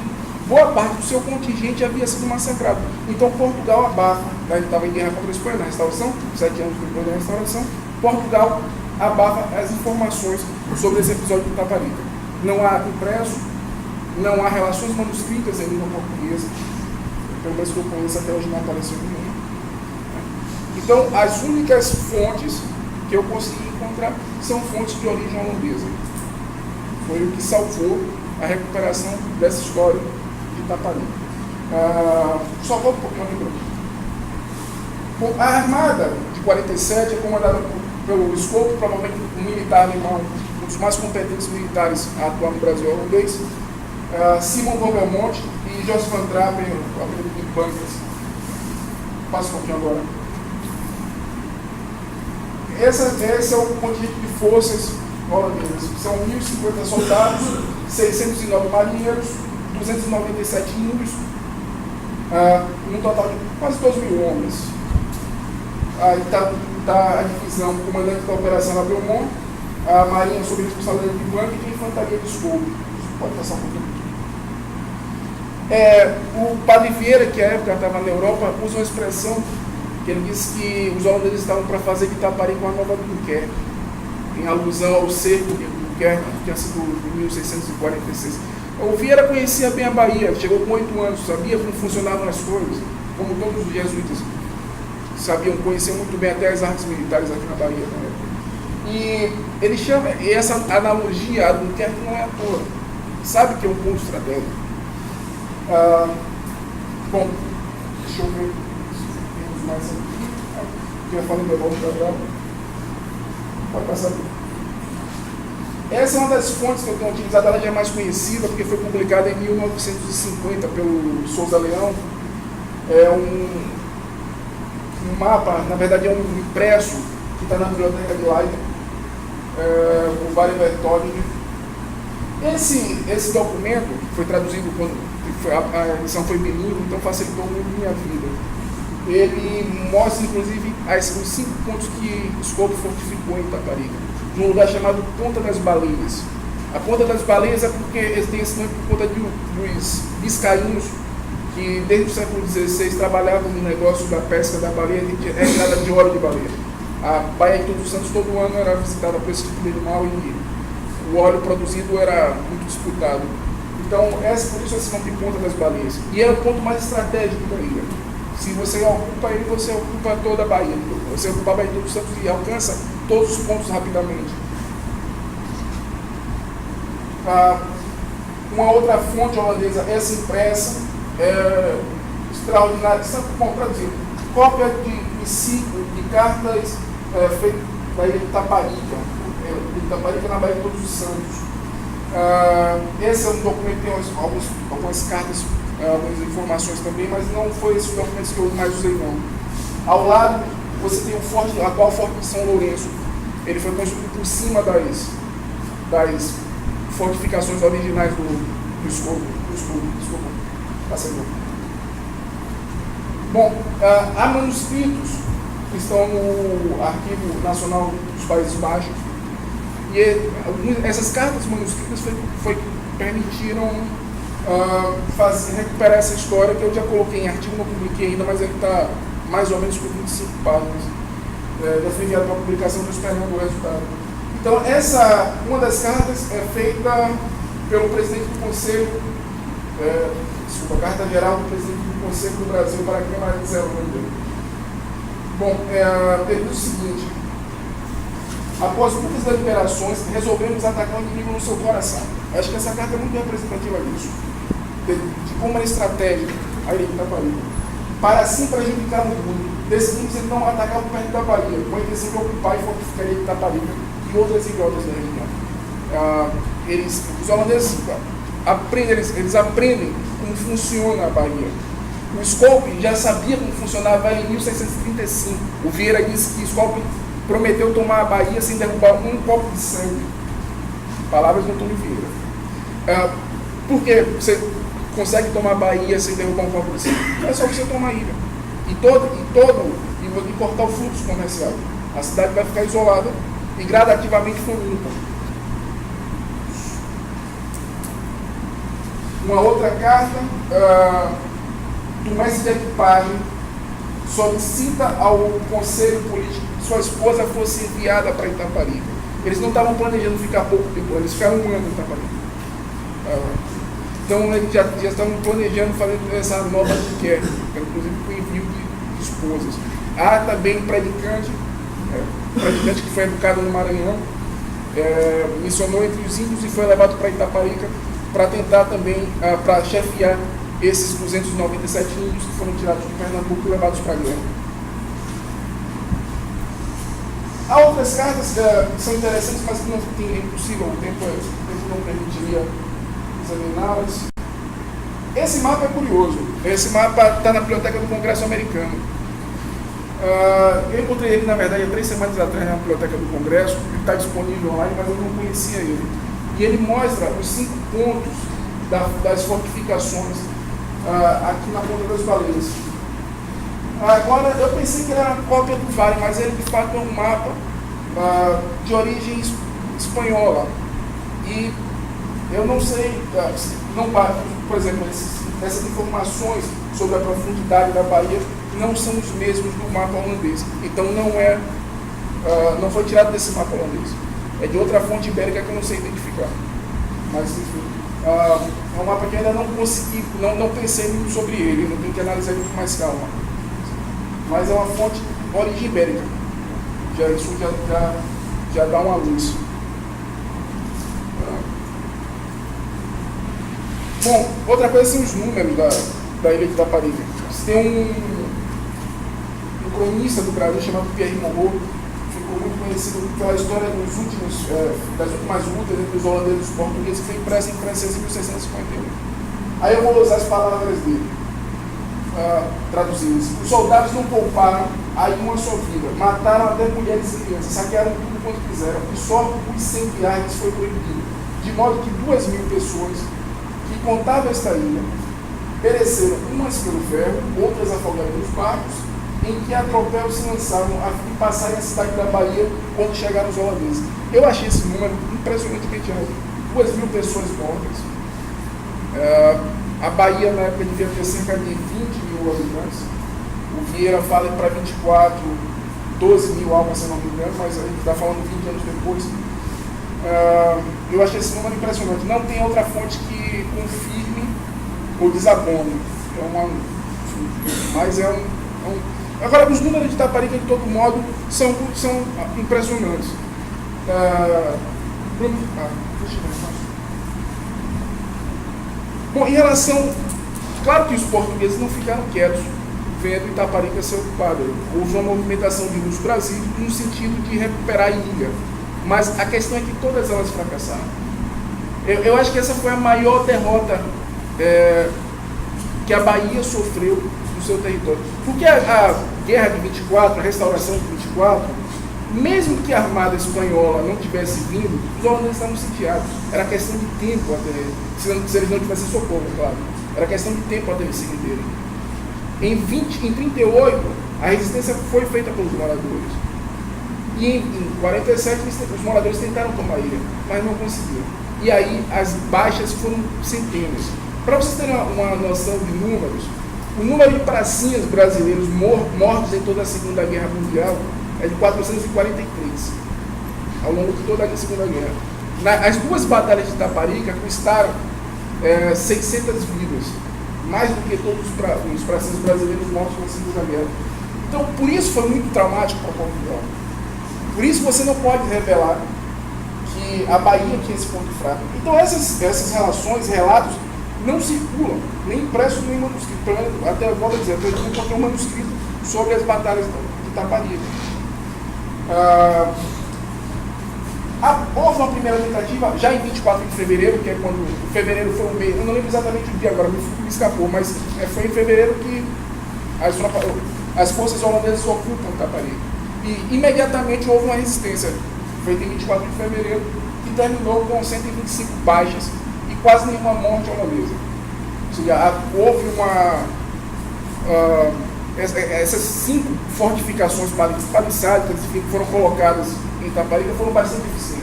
boa parte do seu contingente havia sido massacrado. Então Portugal abafa, ele estava em guerra contra a Espanha na restauração, 7 anos depois da restauração, Portugal abafa as informações sobre esse episódio de Itaparica. Não há impresso, não há relações manuscritas em língua portuguesa, pelo menos que eu conheço até hoje não apareceu nenhuma. Então as únicas fontes que eu consegui encontrar são fontes de origem holandesa. Foi o que salvou a recuperação dessa história de Itaparica. Só volto um pouquinho aqui. Bom, a Armada de 47 é comandada pelo Scorpio, provavelmente um militar alemão, um dos mais competentes militares a atuar no Brasil holandês, Simon von Belmont e Jos van Trappen, o apelido de Bankers. Passa um pouquinho agora. Esse é o contingente de forças holandesas. São 1.050 soldados, 609 marinheiros, 297 índios, um total de quase 2.000 homens. Aí está a divisão, o comandante da operação na Belmont, a marinha sob responsabilidade de Blanc e a infantaria de Scorpio. Pode passar um pouquinho. O padre Vieira, que à época estava na Europa, usa uma expressão que ele disse que os holandeses estavam para fazer de Itaparica uma nova Dunkerque, em alusão ao cerco de Dunkerque, que tinha sido em 1646. O Vieira conhecia bem a Bahia, chegou com 8 anos, sabia como funcionavam as coisas, como todos os jesuítas conheciam muito bem até as artes militares aqui na Bahia. Né? E ele chama, e essa analogia a Dunkerque não é à toa, sabe que é um ponto estratégico. Bom, deixa eu ver se temos mais aqui. Eu falei da volta, pode passar aqui. Essa é uma das fontes que eu tenho utilizado, ela já é mais conhecida, porque foi publicada em 1950 pelo Souza Leão. É um mapa, na verdade é um impresso que está na biblioteca de Leiden, o Vale Bertolini. Esse documento foi traduzido quando a edição foi bilíngue, então facilitou muito minha vida. Ele mostra, inclusive, os 5 pontos que o Scorpio fortificou em Itaparica, num lugar chamado Ponta das Baleias. A Ponta das Baleias é porque eles têm esse nome por conta dos biscainhos, que desde o século XVI trabalhavam no negócio da pesca da baleia, que é entrada de óleo de baleia. A Baía de Todos os Santos todo ano era visitada por esse tipo de animal e o óleo produzido era muito disputado. Então, por isso esse nome de Ponta das Baleias. E era o ponto mais estratégico da ilha. Se você ocupa ele, você ocupa toda a Bahia. Você ocupa a Baía de Todos os Santos e alcança todos os pontos rapidamente. Uma outra fonte holandesa, essa impressa, extraordinária, bom, traduzir, cópia de cartas feitas da ilha de Itaparica, na Baía de Todos os Santos. Esse é um documento que tem algumas cartas, algumas informações também, mas não foi esses documentos que eu mais usei, não. Ao lado, você tem o atual Forte de São Lourenço. Ele foi construído por cima das fortificações originais do escudo. Bom, há manuscritos que estão no Arquivo Nacional dos Países Baixos, e essas cartas manuscritas permitiram recuperar essa história, que eu já coloquei em artigo, não publiquei ainda, mas ele está mais ou menos com 25 páginas. Já foi enviado para a publicação, estou esperando o resultado. Então, uma das cartas é feita pelo presidente do Conselho, a carta geral do presidente do Conselho do Brasil para a Câmara de Zelândia. Bom, ele diz o seguinte: após muitas deliberações, resolvemos atacar o inimigo no seu coração. Acho que essa carta é muito representativa disso, de como é estratégica a ilha de Itaparica. Para assim prejudicar o mundo, decidimos então atacar o perto da Bahia, com a intenção de ocupar e fortificar a ilha de Itaparica e outras ilhotas da região. Os holandeses eles aprendem como funciona a Bahia. O Scholpen já sabia como funcionava em 1635. O Vieira disse que Scholpen prometeu tomar a Bahia sem derrubar um copo de sangue. Palavras do Antônio Vieira. Por que você consegue tomar a Bahia sem derrubar um copo de sangue? É só você tomar a ilha. E cortar o fluxo comercial. A cidade vai ficar isolada e gradativamente foi limpa. Uma outra carta do mestre de equipagem solicita ao conselho político que sua esposa fosse enviada para Itaparica. Eles não estavam planejando ficar pouco tempo, eles ficaram um ano em Itaparica. Então eles já estavam planejando fazer essa nova guerra, inclusive com o envio de esposas. Há também um predicante que foi educado no Maranhão, missionou entre os índios e foi levado para Itaparica para tentar também, para chefiar esses 297 índios que foram tirados de Pernambuco e levados para a guerra. Há outras cartas que são interessantes, mas que não é impossível, o tempo não permitiria examiná-las. Esse mapa é curioso. Esse mapa está na Biblioteca do Congresso Americano. Eu encontrei ele, na verdade, há 3 semanas atrás na Biblioteca do Congresso. Ele está disponível online, mas eu não conhecia ele. E ele mostra os 5 pontos das fortificações aqui na Ponta das Baleias. Agora, eu pensei que ele era uma cópia do Vale, mas ele de fato é um mapa de origem espanhola. E eu não sei, por exemplo, essas informações sobre a profundidade da Bahia não são os mesmos do mapa holandês. Então não foi tirado desse mapa holandês. É de outra fonte ibérica que eu não sei identificar. Mas, enfim, é um mapa que eu ainda não consegui, não pensei muito sobre ele, não tenho que analisar ele com mais calma. Mas é uma fonte de origem ibérica. Isso já dá uma luz. Bom, outra coisa são os números da ilha de Itaparica. Tem um cronista do Brasil chamado Pierre Monroe, ficou muito conhecido pela história das últimas lutas entre os holandeses e os portugueses, que foi impressa em francês em 1651. Aí eu vou usar as palavras dele, traduzidas. Os soldados não pouparam aí uma só vida, mataram até mulheres e crianças, saquearam tudo quanto quiseram, e só os 100 viagens foi proibido, de modo que 2.000 pessoas que contavam esta ilha pereceram, umas pelo ferro, outras afogaram nos barcos, em que a tropel se lançavam a fim de passarem a cidade da Bahia quando chegaram os holandeses. Eu achei esse número impressionantemente alto. 2.000 pessoas mortas. A Bahia, na época, devia ter cerca de 20.000 habitantes. O Vieira fala para 24, 12.000 almas, se não me engano, mas a gente está falando 20 anos depois. Eu achei esse número impressionante. Não tem outra fonte que confirme ou desabone. Agora, os números de Itaparica, de todo modo, são impressionantes. Bom, em relação... Claro que os portugueses não ficaram quietos vendo Itaparica ser ocupada. Houve uma movimentação de luz Brasil no sentido de recuperar a ilha. Mas a questão é que todas elas fracassaram. Eu acho que essa foi a maior derrota que a Bahia sofreu no seu território. Porque a Guerra de 24, a restauração de 24, mesmo que a Armada Espanhola não tivesse vindo, os holandeses estavam sitiados. Era questão de tempo até, se eles não tivessem socorro, claro. Era questão de tempo até eles se renderem. Em 38, a resistência foi feita pelos moradores. E em 47, os moradores tentaram tomar a ilha, mas não conseguiram. E aí as baixas foram centenas. Para vocês terem uma noção de números, o número de pracinhas brasileiros mortos em toda a Segunda Guerra Mundial é de 443, ao longo de toda a Segunda Guerra. As duas batalhas de Itaparica custaram 600 vidas, mais do que todos os pracinhas brasileiros mortos na Segunda Guerra. Então, por isso foi muito traumático para Portugal. Por isso você não pode revelar que a Bahia tinha esse ponto fraco. Então essas relações, relatos, não circulam, nem impressos nem manuscrito. Até eu volto a dizer, eu encontrei um manuscrito sobre as batalhas de Itaparica. Houve uma primeira tentativa, já em 24 de fevereiro, que é quando fevereiro foi um mês, eu não lembro exatamente o dia agora, me escapou, mas foi em fevereiro que as forças holandesas ocupam Itaparica. E imediatamente houve uma resistência, feita em 24 de fevereiro, que terminou com 125 baixas e quase nenhuma morte holandesa. Ou seja, houve essas 5 fortificações palissádias que foram colocadas em Itaparica foram bastante eficientes.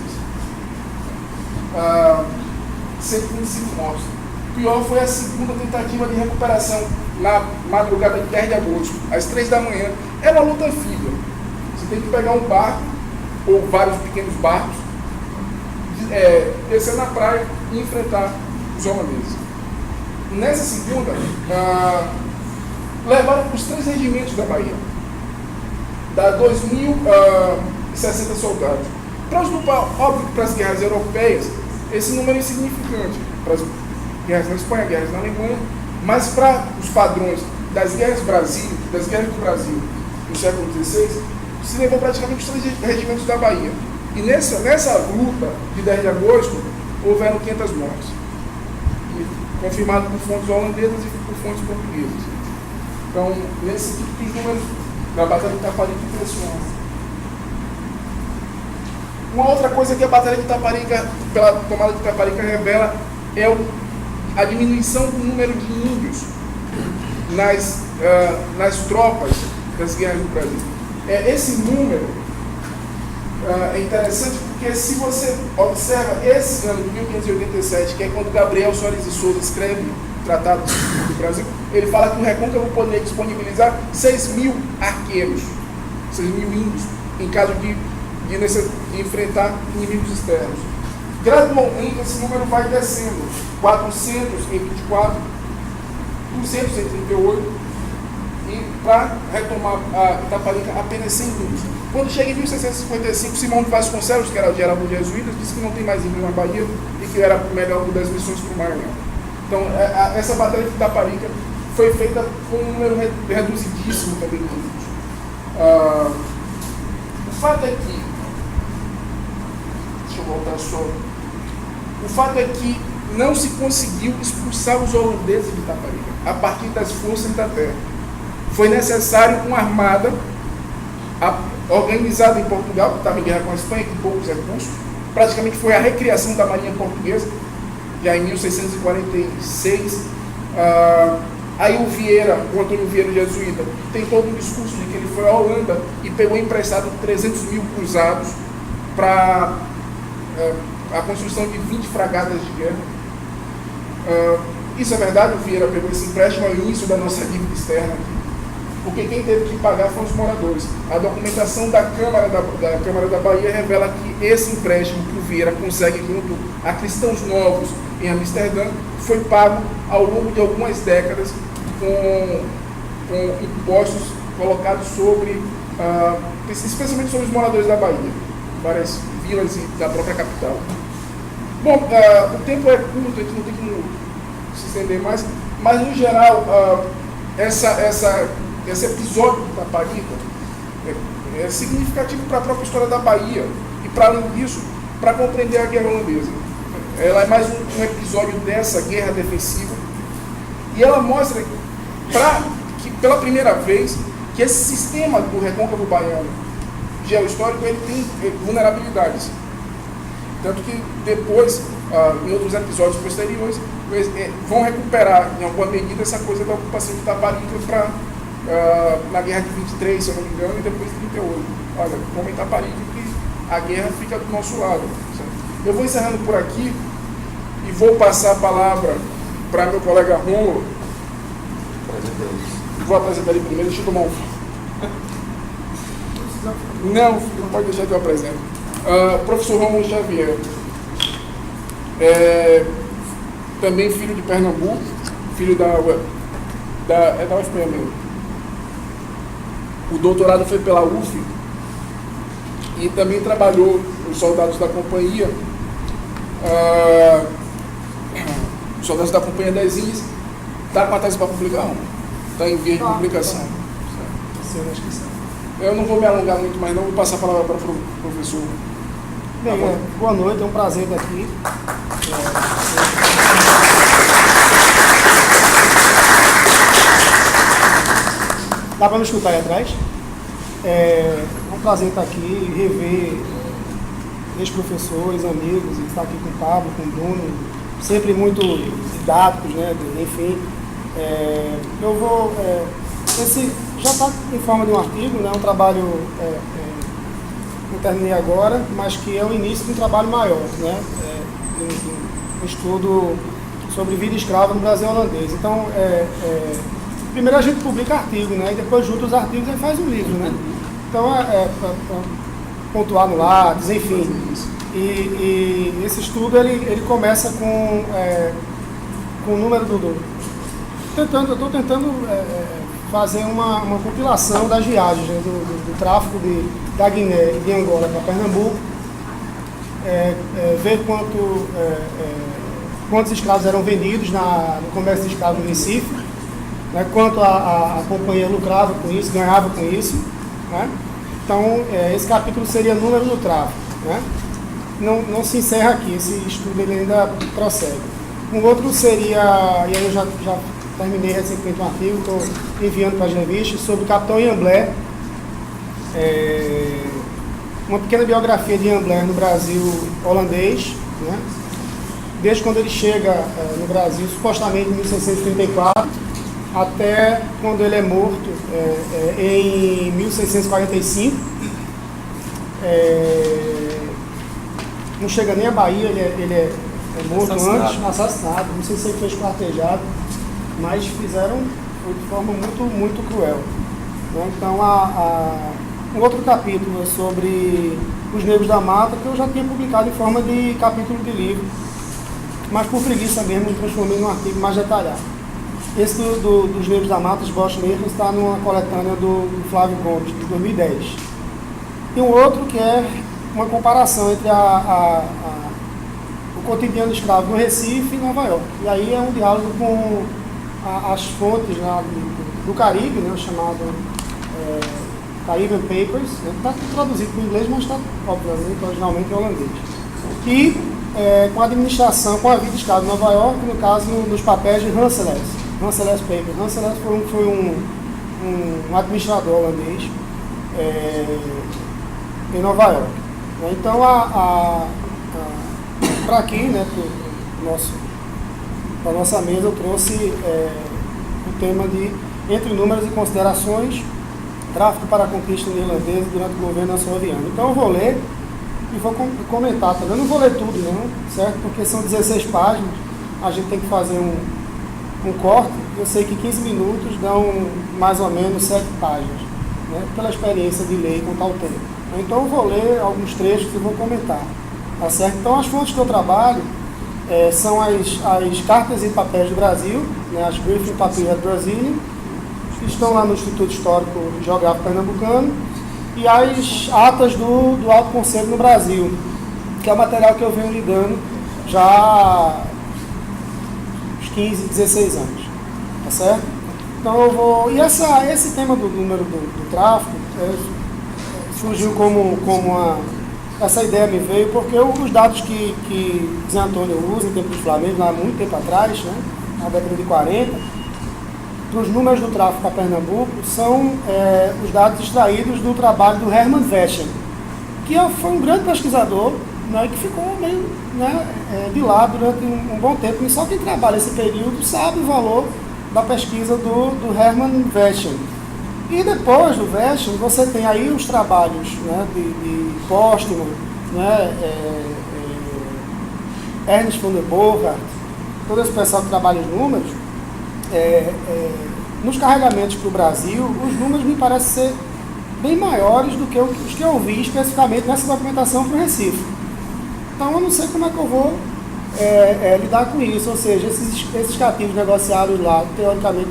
125 mortos. O pior foi a segunda tentativa de recuperação na madrugada de 10 de agosto, às 3 da manhã. É uma luta anfíbia. Você tem que pegar um barco, ou vários pequenos barcos, descer na praia e enfrentar os holandeses. Nessa segunda, levaram os 3 regimentos da Bahia. Dá 2.060 soldados. Óbvio que para as guerras europeias, esse número é insignificante. Para as guerras na Espanha, guerras na Alemanha, mas para os padrões das guerras do Brasil no século XVI, se levou praticamente os 3 regimentos da Bahia. E nessa luta de 10 de agosto, houveram 500 mortes. Confirmado por fontes holandesas e por fontes portuguesas. Então, nesse tipo de números da Batalha de Itaparica impressiona. Uma outra coisa que a Batalha de Itaparica, pela tomada de Itaparica, revela é a diminuição do número de índios nas tropas das guerras do Brasil. Esse número é interessante porque se você observa esse ano de 1587, que é quando Gabriel Soares de Souza escreve o Tratado do Brasil, ele fala que o Recôncavo poderia disponibilizar 6.000 arqueiros, 6.000 índios, em caso de enfrentar inimigos externos. Gradualmente esse número vai descendo, 400 em 24, 200 em 38, e para retomar a Itaparica apenas 100 índios. Quando chega em 1655, Simão de Vasconcelos, que era gerador de jesuítas, disse que não tem mais índios na Bahia e que era melhor mudar as missões para o Maranhão. Então, essa batalha de Itaparica foi feita com um número reduzidíssimo também de índios. O fato é que, deixa eu voltar só, o fato é que não se conseguiu expulsar os holandeses de Itaparica a partir das forças da terra. Foi necessário uma armada organizada em Portugal, que estava em guerra com a Espanha, com poucos recursos. Praticamente foi a recriação da Marinha Portuguesa, já em 1646. Aí o Antônio Vieira, jesuíta, tem todo um discurso de que ele foi à Holanda e pegou emprestado 300 mil cruzados para a construção de 20 fragatas de guerra. Isso é verdade, o Vieira pegou esse empréstimo ao início da nossa dívida externa aqui. porque quem teve que pagar foram os moradores. A documentação da Câmara da Bahia revela que esse empréstimo que o Vieira consegue junto a cristãos novos em Amsterdã foi pago ao longo de algumas décadas com impostos colocados sobre, especialmente sobre os moradores da Bahia, várias vilas da própria capital. Bom, o tempo é curto, a gente não tem como se estender mais, mas no geral, esse episódio da Taparica é significativo para a própria história da Bahia e, para além disso, para compreender a guerra holandesa. Ela é mais um episódio dessa guerra defensiva e ela mostra que pela primeira vez que esse sistema do recôncavo baiano geohistórico ele tem vulnerabilidades. Tanto que depois, em outros episódios posteriores, vão recuperar em alguma medida essa coisa da ocupação de Taparica na guerra de 23, se eu não me engano, e depois de 38. Olha, como em Taparica que a guerra fica do nosso lado. Certo? Eu vou encerrando por aqui e vou passar a palavra para meu colega Rômulo. Vou apresentar ele primeiro, deixa eu tomar um. Não pode deixar que eu apresente. O professor Rômulo Xavier, também filho de Pernambuco, filho da UFPA mesmo. O doutorado foi pela UF e também trabalhou nos soldados da companhia, soldados da companhia das Ilhas. Está com a tese para publicar? Está em vias de publicação. Eu não vou me alongar muito mais, não vou passar a palavra para o professor. Bem, boa noite, é um prazer estar aqui. Dá para me escutar aí atrás? É um prazer estar aqui e rever ex-professores, amigos, e estar aqui com o Pablo, com o Bruno, sempre muito didáticos, né? Enfim, eu vou... esse já está em forma de um artigo, né? Um trabalho que eu terminei agora, mas que é o início de um trabalho maior, né? Um estudo sobre vida escrava no Brasil holandês. Então, primeiro a gente publica artigo, né? E depois junta os artigos e faz um livro, né? Então, para pontuar no lápis, enfim. E esse estudo, ele começa com o número eu estou tentando fazer uma compilação das viagens, né, do tráfico da Guiné e de Angola para Pernambuco, ver quantos escravos eram vendidos no comércio de escravos no Recife, né, quanto a companhia lucrava com isso, ganhava com isso. Né? Então, esse capítulo seria número do tráfico. Né? Não se encerra aqui, esse estudo ele ainda prossegue. Um outro seria, e aí eu já terminei recentemente um artigo, estou enviando para as revistas, sobre o Capitão Ian Blair, uma pequena biografia de Ian Blair no Brasil holandês, né? Desde quando ele chega no Brasil, supostamente em 1634, até quando ele é morto em 1645. Não chega nem à Bahia, ele é morto antes, assassinado, não sei se ele foi esquartejado, mas foi de forma muito, muito cruel. Então, um outro capítulo é sobre os negros da mata, que eu já tinha publicado em forma de capítulo de livro, mas por preguiça mesmo, eu transformei num artigo mais detalhado. Esse dos negros da mata, os Bosch Negros, está numa coletânea do Flávio Gomes, de 2010. E um outro que é uma comparação entre o cotidiano escravo no Recife e Nova York. E aí é um diálogo com as fontes do Caribe, né, chamado Caribbean Papers. Está traduzido para o inglês, mas está, obviamente, originalmente em holandês. E com a administração, com a vida escrava em Nova York, no caso, nos papéis de Rancelés Papers. Rancelés foi um administrador holandês em Nova York. Então, para aqui, né, para a nossa mesa, eu trouxe o tema de Entre Números e Considerações, Tráfico para a Conquista Neerlandesa durante o governo açoriano. Então, eu vou ler e vou comentar também. Eu não vou ler tudo, não, certo? Porque são 16 páginas, a gente tem que fazer um corte, eu sei que 15 minutos dão mais ou menos 7 páginas, né, pela experiência de ler e contar o tempo. Então eu vou ler alguns trechos e vou comentar. Tá certo? Então as fontes que eu trabalho são as cartas e papéis do Brasil, né, as Briefing Papier Brazilian, que estão lá no Instituto Histórico e Geográfico Pernambucano, e as atas do Alto Conselho no Brasil, que é o material que eu venho lidando já há uns 15, 16 anos. Tá certo? Então eu vou... E esse tema do número do tráfego surgiu como essa ideia me veio porque os dados que Zé Antônio usa em tempo de Flamengo, lá há muito tempo atrás, né, na década de 40, para os números do tráfego para Pernambuco, são os dados extraídos do trabalho do Hermann Weschen, que foi um grande pesquisador, né, que ficou meio, né, de lado durante um bom tempo, e só quem trabalha esse período sabe o valor da pesquisa do Hermann Weschen. E depois do Weschen, você tem aí os trabalhos, né, de Postman, né, Ernst von der Borchardt, todo esse pessoal que trabalha os números, nos carregamentos para o Brasil, os números me parecem ser bem maiores do que os que eu vi especificamente nessa documentação para o Recife. Então eu não sei como é que eu vou lidar com isso, ou seja, esses cativos negociados lá, teoricamente,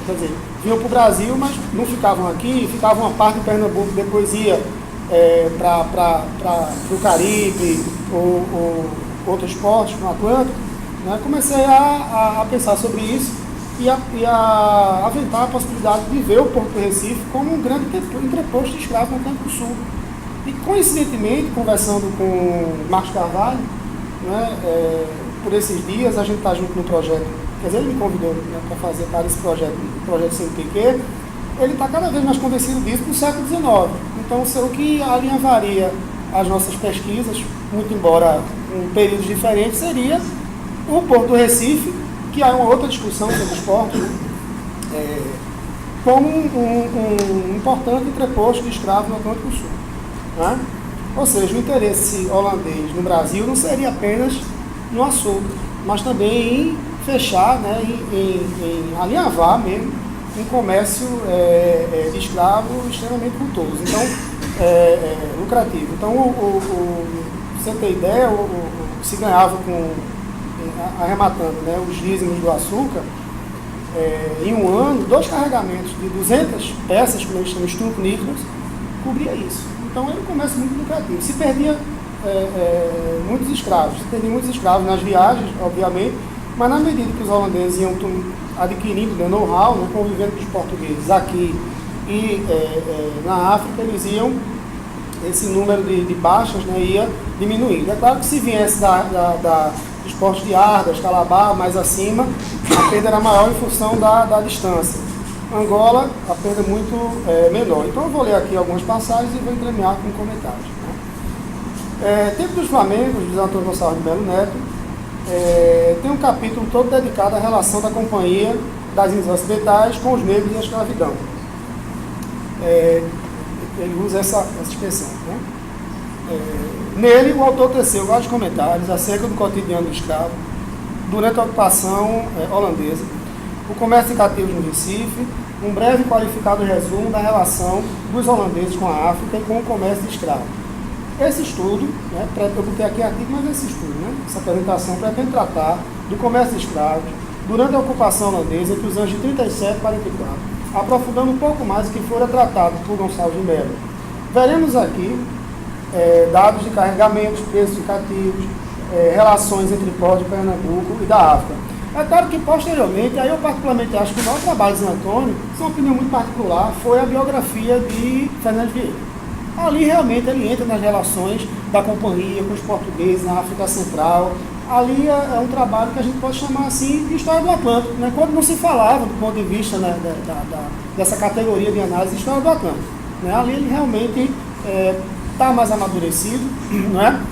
quer dizer, vinham para o Brasil, mas não ficavam aqui, ficavam uma parte de Pernambuco, depois ia para o Caribe ou outros portos, no Atlântico, né? Comecei a pensar sobre isso e a aventar a possibilidade de ver o Porto do Recife como um grande entreposto de escravos no Atlântico Sul. E coincidentemente, conversando com Marcos Carvalho, né, por esses dias, a gente está junto no projeto, quer dizer, ele me convidou, né, para fazer para esse projeto, o projeto CNPq, ele está cada vez mais convencido disso para o século XIX. Então, o que alinhavaria as nossas pesquisas, muito embora em períodos diferentes, seria o Porto do Recife, que há uma outra discussão sobre os portos, como um importante entreposto de escravos no Atlântico Sul. Né? Ou seja, o interesse holandês no Brasil não seria apenas no açúcar, mas também em fechar, né, em alinhavar mesmo um comércio de escravo extremamente cultuoso, então lucrativo. Então, você ter ideia, se ganhava arrematando, né, os dízimos do açúcar, em um ano, 2 carregamentos de 200 peças, como eles chamam, Stumpnickers, cobria isso. Então era um comércio muito lucrativo. Se perdia muitos escravos nas viagens, obviamente, mas na medida que os holandeses iam adquirindo, né, know-how, né, convivendo com os portugueses aqui e na África, eles iam, esse número de baixas, né, ia diminuindo. É claro que se viesse dos portos de Ardas, Calabar, mais acima, a perda era maior em função da distância. Angola, a perda é muito menor. Então eu vou ler aqui algumas passagens e vou entremear com comentários. Né? Tempo dos Flamengos, de Antônio Gonçalves de Melo Neto, tem um capítulo todo dedicado à relação da Companhia das Índias Ocidentais com os negros e a escravidão. Ele usa essa expressão. Né? Nele, o autor teceu vários comentários acerca do cotidiano do escravo durante a ocupação holandesa, o comércio de cativos no Recife, um breve e qualificado resumo da relação dos holandeses com a África e com o comércio de escravos. Esse estudo, né, eu botei aqui artigo, mas esse estudo, né, essa apresentação pretende tratar do comércio de escravos durante a ocupação holandesa entre os anos de 37 e 44, aprofundando um pouco mais o que fora tratado por Gonçalves de Melo. Veremos aqui dados de carregamentos, preços de cativos, relações entre portos de Pernambuco e da África. É claro que, posteriormente, aí eu particularmente acho que o maior trabalho de Zé Antônio, isso é uma opinião muito particular, foi a biografia de Fernando Vieira. Ali, realmente, ele entra nas relações da companhia com os portugueses na África Central. Ali é um trabalho que a gente pode chamar assim de história do Atlântico, né? Quando não se falava do ponto de vista, né, dessa categoria de análise de história do Atlântico. Né? Ali ele realmente está mais amadurecido, né?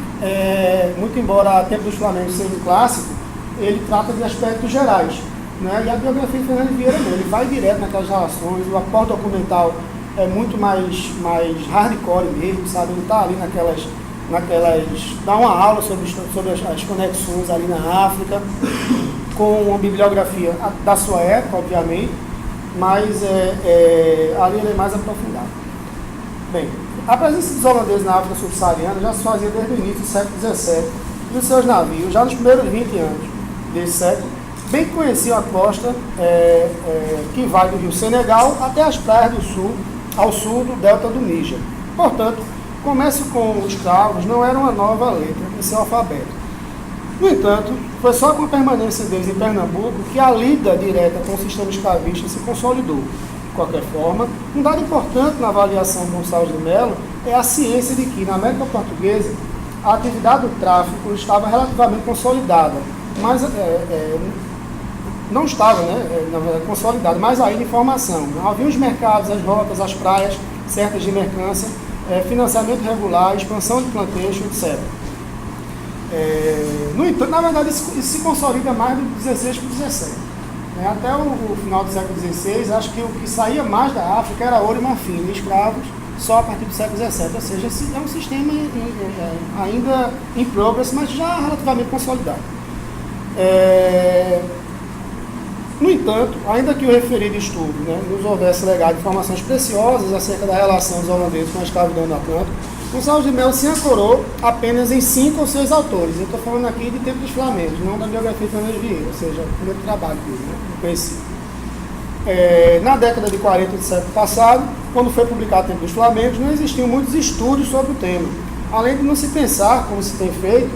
Muito embora Tempo dos Flamengos seja um clássico, ele trata de aspectos gerais, né? E a biografia de Fernando Vieira não, ele vai direto naquelas relações, o aporte documental é muito mais hardcore mesmo, sabe? Ele está ali naquelas, dá uma aula sobre as conexões ali na África, com uma bibliografia da sua época, obviamente, mas ali ele é mais aprofundado. Bem, a presença dos holandeses na África subsaariana já se fazia desde o início do século XVII, e os seus navios, já nos primeiros 20 anos desse século, bem que conheciam a costa que vai do rio Senegal até as praias do sul, ao sul do delta do Níger. Portanto, o comércio com escravos não era uma nova letra em seu alfabeto. No entanto, foi só com a permanência deles em Pernambuco que a lida direta com o sistema escravista se consolidou. De qualquer forma, um dado importante na avaliação de Gonçalves de Melo é a ciência de que, na América Portuguesa, a atividade do tráfico estava relativamente consolidada, mas não estava, na verdade, consolidada, mas ainda em formação. Havia os mercados, as rotas, as praias certas de mercância, financiamento regular, expansão de plantation, etc. No entanto, na verdade, isso se consolida mais do 16 para o 17. Até o final do século XVI, acho que o que saía mais da África era ouro e marfim, e escravos só a partir do século XVII. Ou seja, esse é um sistema ainda em progress, mas já relativamente consolidado. No entanto, ainda que o referido estudo nos houvesse legado informações preciosas acerca da relação dos holandeses com a escravidão no Atlântico, Gonçalves de Melo se ancorou apenas em 5 ou 6 autores. Eu estou falando aqui de Tempo dos Flamengos, não da biografia de Fernandes Vieira, ou seja, o primeiro trabalho dele, conhecido. Na década de 40 do século passado, quando foi publicado Tempo dos Flamengos, não existiam muitos estudos sobre o tema, além de não se pensar, como se tem feito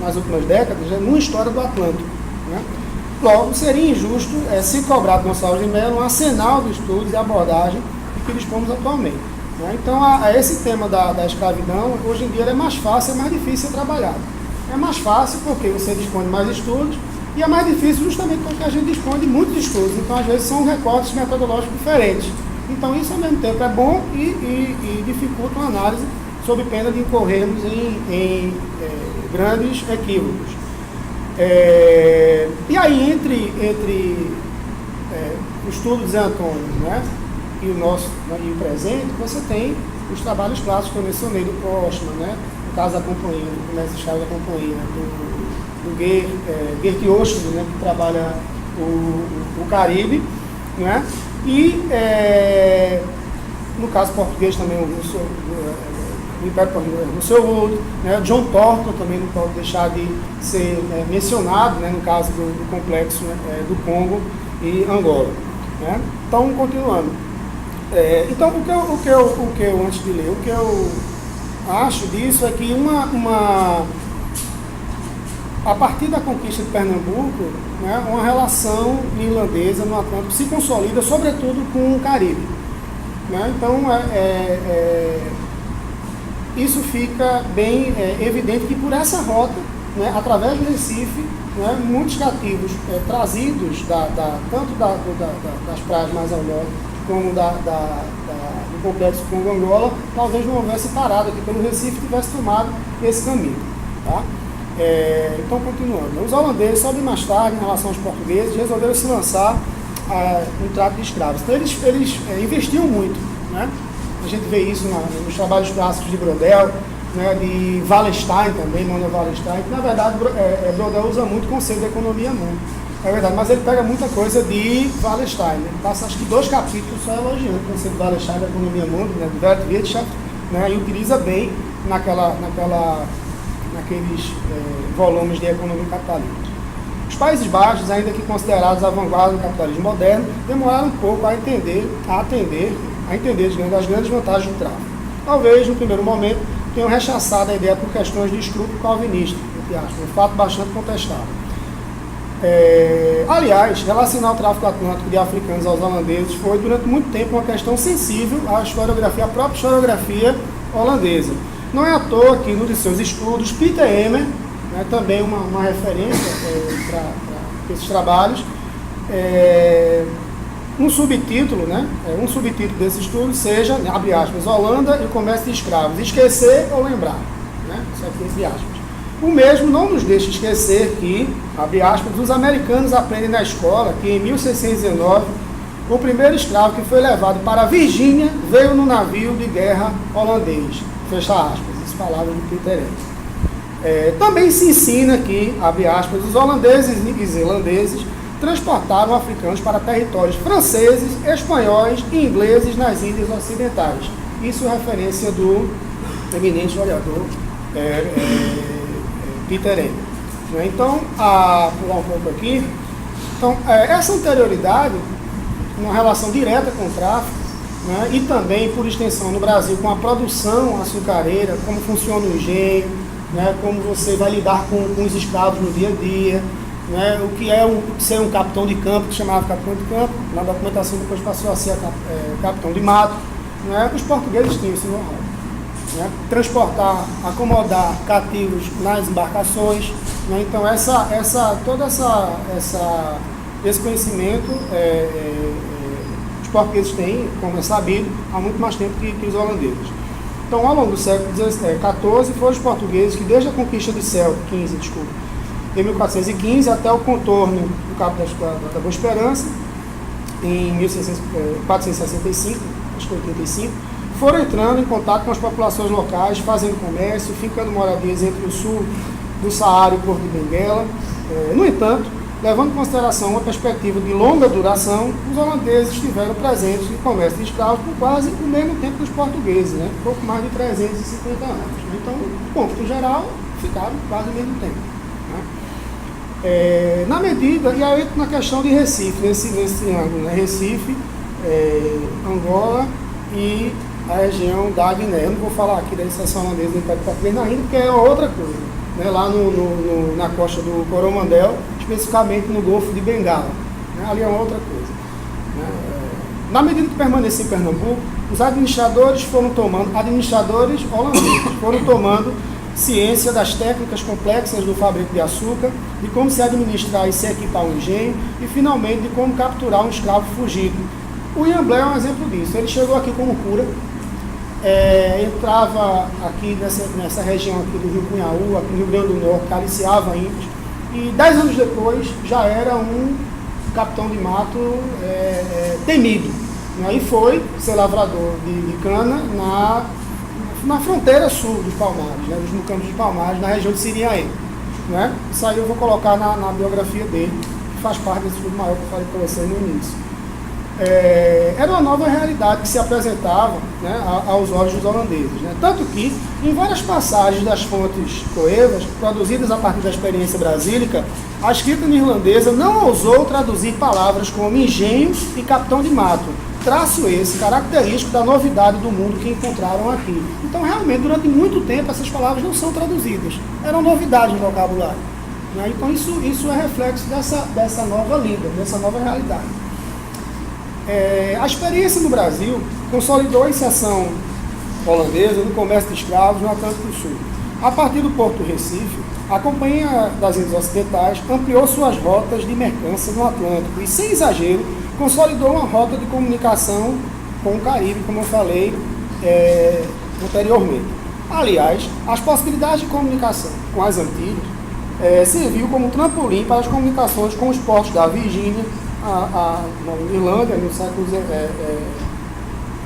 nas últimas décadas, numa história do Atlântico. Logo, seria injusto se cobrar de Gonçalves de Melo um arsenal de estudos e abordagem que dispomos atualmente. Então, esse tema da escravidão, hoje em dia, é mais fácil, é mais difícil ser trabalhado. É mais fácil porque você dispõe de mais estudos, e é mais difícil justamente porque a gente dispõe de muitos estudos. Então, às vezes, são recortes metodológicos diferentes. Então, isso, ao mesmo tempo, é bom e dificulta uma análise sob pena de incorrermos em grandes equívocos. E aí, entre o estudo de Zé Antônio, e o presente, você tem os trabalhos clássicos que eu mencionei do Postman, no caso da companhia, do mestre-chave da companhia, do Gert Yoshida, que trabalha o Caribe, e no caso português também o Império Português, o seu Wood, John Thornton também não pode deixar de ser mencionado, no caso do complexo do Congo e Angola. Então, continuando. Então, o que eu, antes de ler, o que eu acho disso é que a partir da conquista de Pernambuco, uma relação irlandesa no Atlântico se consolida, sobretudo com o Caribe. Então, isso fica bem evidente que por essa rota, através do Recife, muitos cativos trazidos tanto das praias mais ao norte, como do complexo Congo-Angola, talvez não houvesse parado aqui pelo Recife e tivesse tomado esse caminho. Tá? Então, continuando. Os holandeses, só bem mais tarde, em relação aos portugueses, resolveram se lançar no tráfico de escravos. Então, eles investiam muito. A gente vê isso nos trabalhos clássicos de Brodel, de Wallenstein também, Manuel Wallenstein, que na verdade Brodel usa muito o conceito da economia mundo. É verdade, mas ele pega muita coisa de Wallenstein. Ele passa acho que 2 capítulos só elogiando o conceito de Wallenstein da economia mundo, do Wertwirtschaft, e utiliza bem naqueles volumes de economia capitalista. Os Países Baixos, ainda que considerados a vanguarda do capitalismo moderno, demoraram um pouco a atender as grandes vantagens do tráfico. Talvez, no primeiro momento, tenham rechaçado a ideia por questões de escrúpulo calvinista, um fato bastante contestável. Aliás, relacionar o tráfico atlântico de africanos aos holandeses foi, durante muito tempo, uma questão sensível à própria historiografia holandesa. Não é à toa que, num de seus estudos, Peter Emmer, também uma referência para esses trabalhos, um subtítulo desse estudo seja, abre aspas, Holanda e o comércio de escravos, esquecer ou lembrar, isso aqui entre aspas. O mesmo não nos deixa esquecer que, abre aspas, os americanos aprendem na escola que em 1619 o primeiro escravo que foi levado para a Virgínia veio no navio de guerra holandês, fecha aspas, as palavras de Peter Emmer. Também se ensina que, abre aspas, os holandeses e zelandeses transportaram africanos para territórios franceses, espanhóis e ingleses nas Índias Ocidentais. Isso é referência do eminente historiador Peter Ender. Então, pular um pouco aqui, então, essa anterioridade, uma relação direta com o tráfico, né, e também, por extensão, no Brasil, com a produção açucareira, como funciona o engenho, né, como você vai lidar com os escravos no dia a dia, né, o que é ser um capitão de campo, que chamava capitão de campo, na documentação depois passou a ser capitão de mato. Né, os portugueses tinham esse know-how. Né, transportar, acomodar cativos nas embarcações. Né, então, esse conhecimento os portugueses têm, como é sabido, há muito mais tempo que os holandeses. Então, ao longo do século XIV, foram os portugueses que, desde a conquista de em 1415, até o contorno do Cabo da Boa Esperança, em 1465, acho que 85, foram entrando em contato com as populações locais, fazendo comércio, ficando moradias entre o sul do Saara e o Porto de Benguela. No entanto, levando em consideração uma perspectiva de longa duração, os holandeses estiveram presentes no comércio de escravos por quase o mesmo tempo dos portugueses, né? Pouco mais de 350 anos. Então, no cômputo geral, ficaram quase o mesmo tempo. Né? Na medida, e aí na questão de Recife, nesse ângulo, né? Recife, Angola e a região da Guiné. Eu não vou falar aqui da inserção holandesa do Império Português ainda, porque é outra coisa. Né? Lá na costa do Coromandel, especificamente no Golfo de Bengala. Né? Ali é outra coisa. Né? Na medida que permaneci em Pernambuco, os administradores holandeses foram tomando ciência das técnicas complexas do fabrico de açúcar, de como se administrar e se equipar um engenho e, finalmente, de como capturar um escravo fugido. O Ian Blair é um exemplo disso. Ele chegou aqui como cura, entrava aqui nessa região aqui do Rio Cunhaú, aqui no Rio Grande do Norte, aliciava índios, e 10 anos depois já era um capitão de mato temido. E foi ser lavrador de cana na fronteira sul dos Palmares, né, dos Mucambos de Palmares, na região de Siriaé. Né? Isso aí eu vou colocar na biografia dele, que faz parte desse estudo maior que eu falei para vocês no início. Era uma nova realidade que se apresentava, né, aos olhos dos holandeses. Né? Tanto que, em várias passagens das fontes coevas, produzidas a partir da experiência brasílica, a escrita neerlandesa não ousou traduzir palavras como engenho e capitão de mato, traço esse característico da novidade do mundo que encontraram aqui. Então, realmente, durante muito tempo, essas palavras não são traduzidas. Eram novidades no vocabulário. Né? Então, isso é reflexo dessa nova língua, dessa nova realidade. A experiência no Brasil consolidou a inserção holandesa no comércio de escravos no Atlântico Sul. A partir do Porto do Recife, a Companhia das Índias Ocidentais ampliou suas rotas de mercância no Atlântico e, sem exagero, consolidou uma rota de comunicação com o Caribe, como eu falei anteriormente. Aliás, as possibilidades de comunicação com as Antilhas serviu como trampolim para as comunicações com os portos da Virgínia, na Irlanda, no século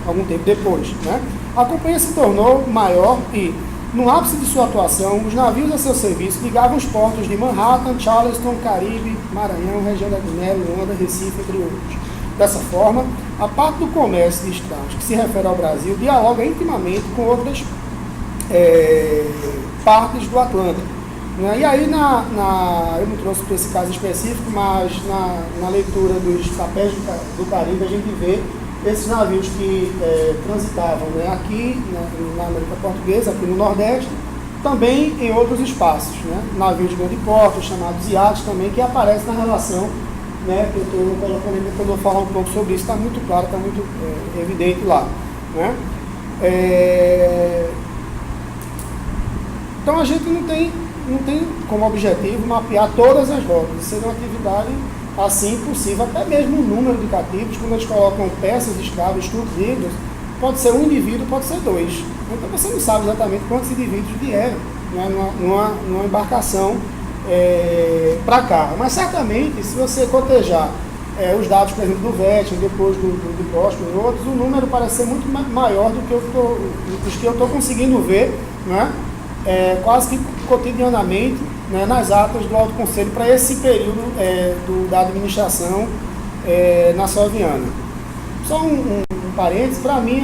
algum tempo depois. Né? A companhia se tornou maior e, no ápice de sua atuação, os navios a seu serviço ligavam os portos de Manhattan, Charleston, Caribe, Maranhão, região da Guiné, Luanda, Recife, entre outros. Dessa forma, a parte do comércio de escravos que se refere ao Brasil dialoga intimamente com outras partes do Atlântico. Né? E aí, eu não trouxe para esse caso específico, mas na leitura dos papéis do Caribe, a gente vê esses navios que transitavam, né, aqui na América Portuguesa, aqui no Nordeste, também em outros espaços. Né? Navios de grande porte, chamados iates também, que aparecem na relação, né, que eu estou colocando, quando eu vou falar um pouco sobre isso, está muito claro, está muito evidente lá. Né? Então a gente não tem como objetivo mapear todas as rotas. Isso seria uma atividade assim possível, até mesmo o número de cativos, quando eles colocam peças de escravos, estudos híbridos, pode ser um indivíduo, pode ser dois. Então você não sabe exatamente quantos indivíduos vieram, né, numa embarcação para cá. Mas certamente, se você cotejar os dados, por exemplo, do VET, depois do COSP e outros, o número parece ser muito maior do que os que eu estou conseguindo ver, né, quase que cotidianamente, né, nas atas do Alto Conselho para esse período da administração nassauviana. Só um parênteses, para mim,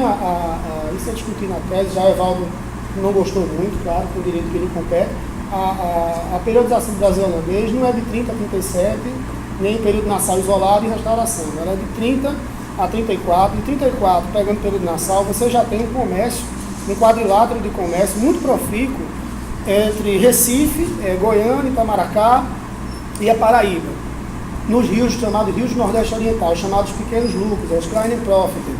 isso é discutir na tese, já o Evaldo não gostou muito, claro, por direito que ele compete. A periodização do Brasil holandês não é de 30 a 37, nem período nassau isolado e restauração. Ela é de 30 a 34. Em 34, pegando o período nassau, você já tem um comércio, um quadrilátero de comércio muito profícuo entre Recife, Goiânia, Itamaracá e a Paraíba. Nos rios chamados rios do Nordeste Oriental, chamados pequenos lucros, os Kleine Profit.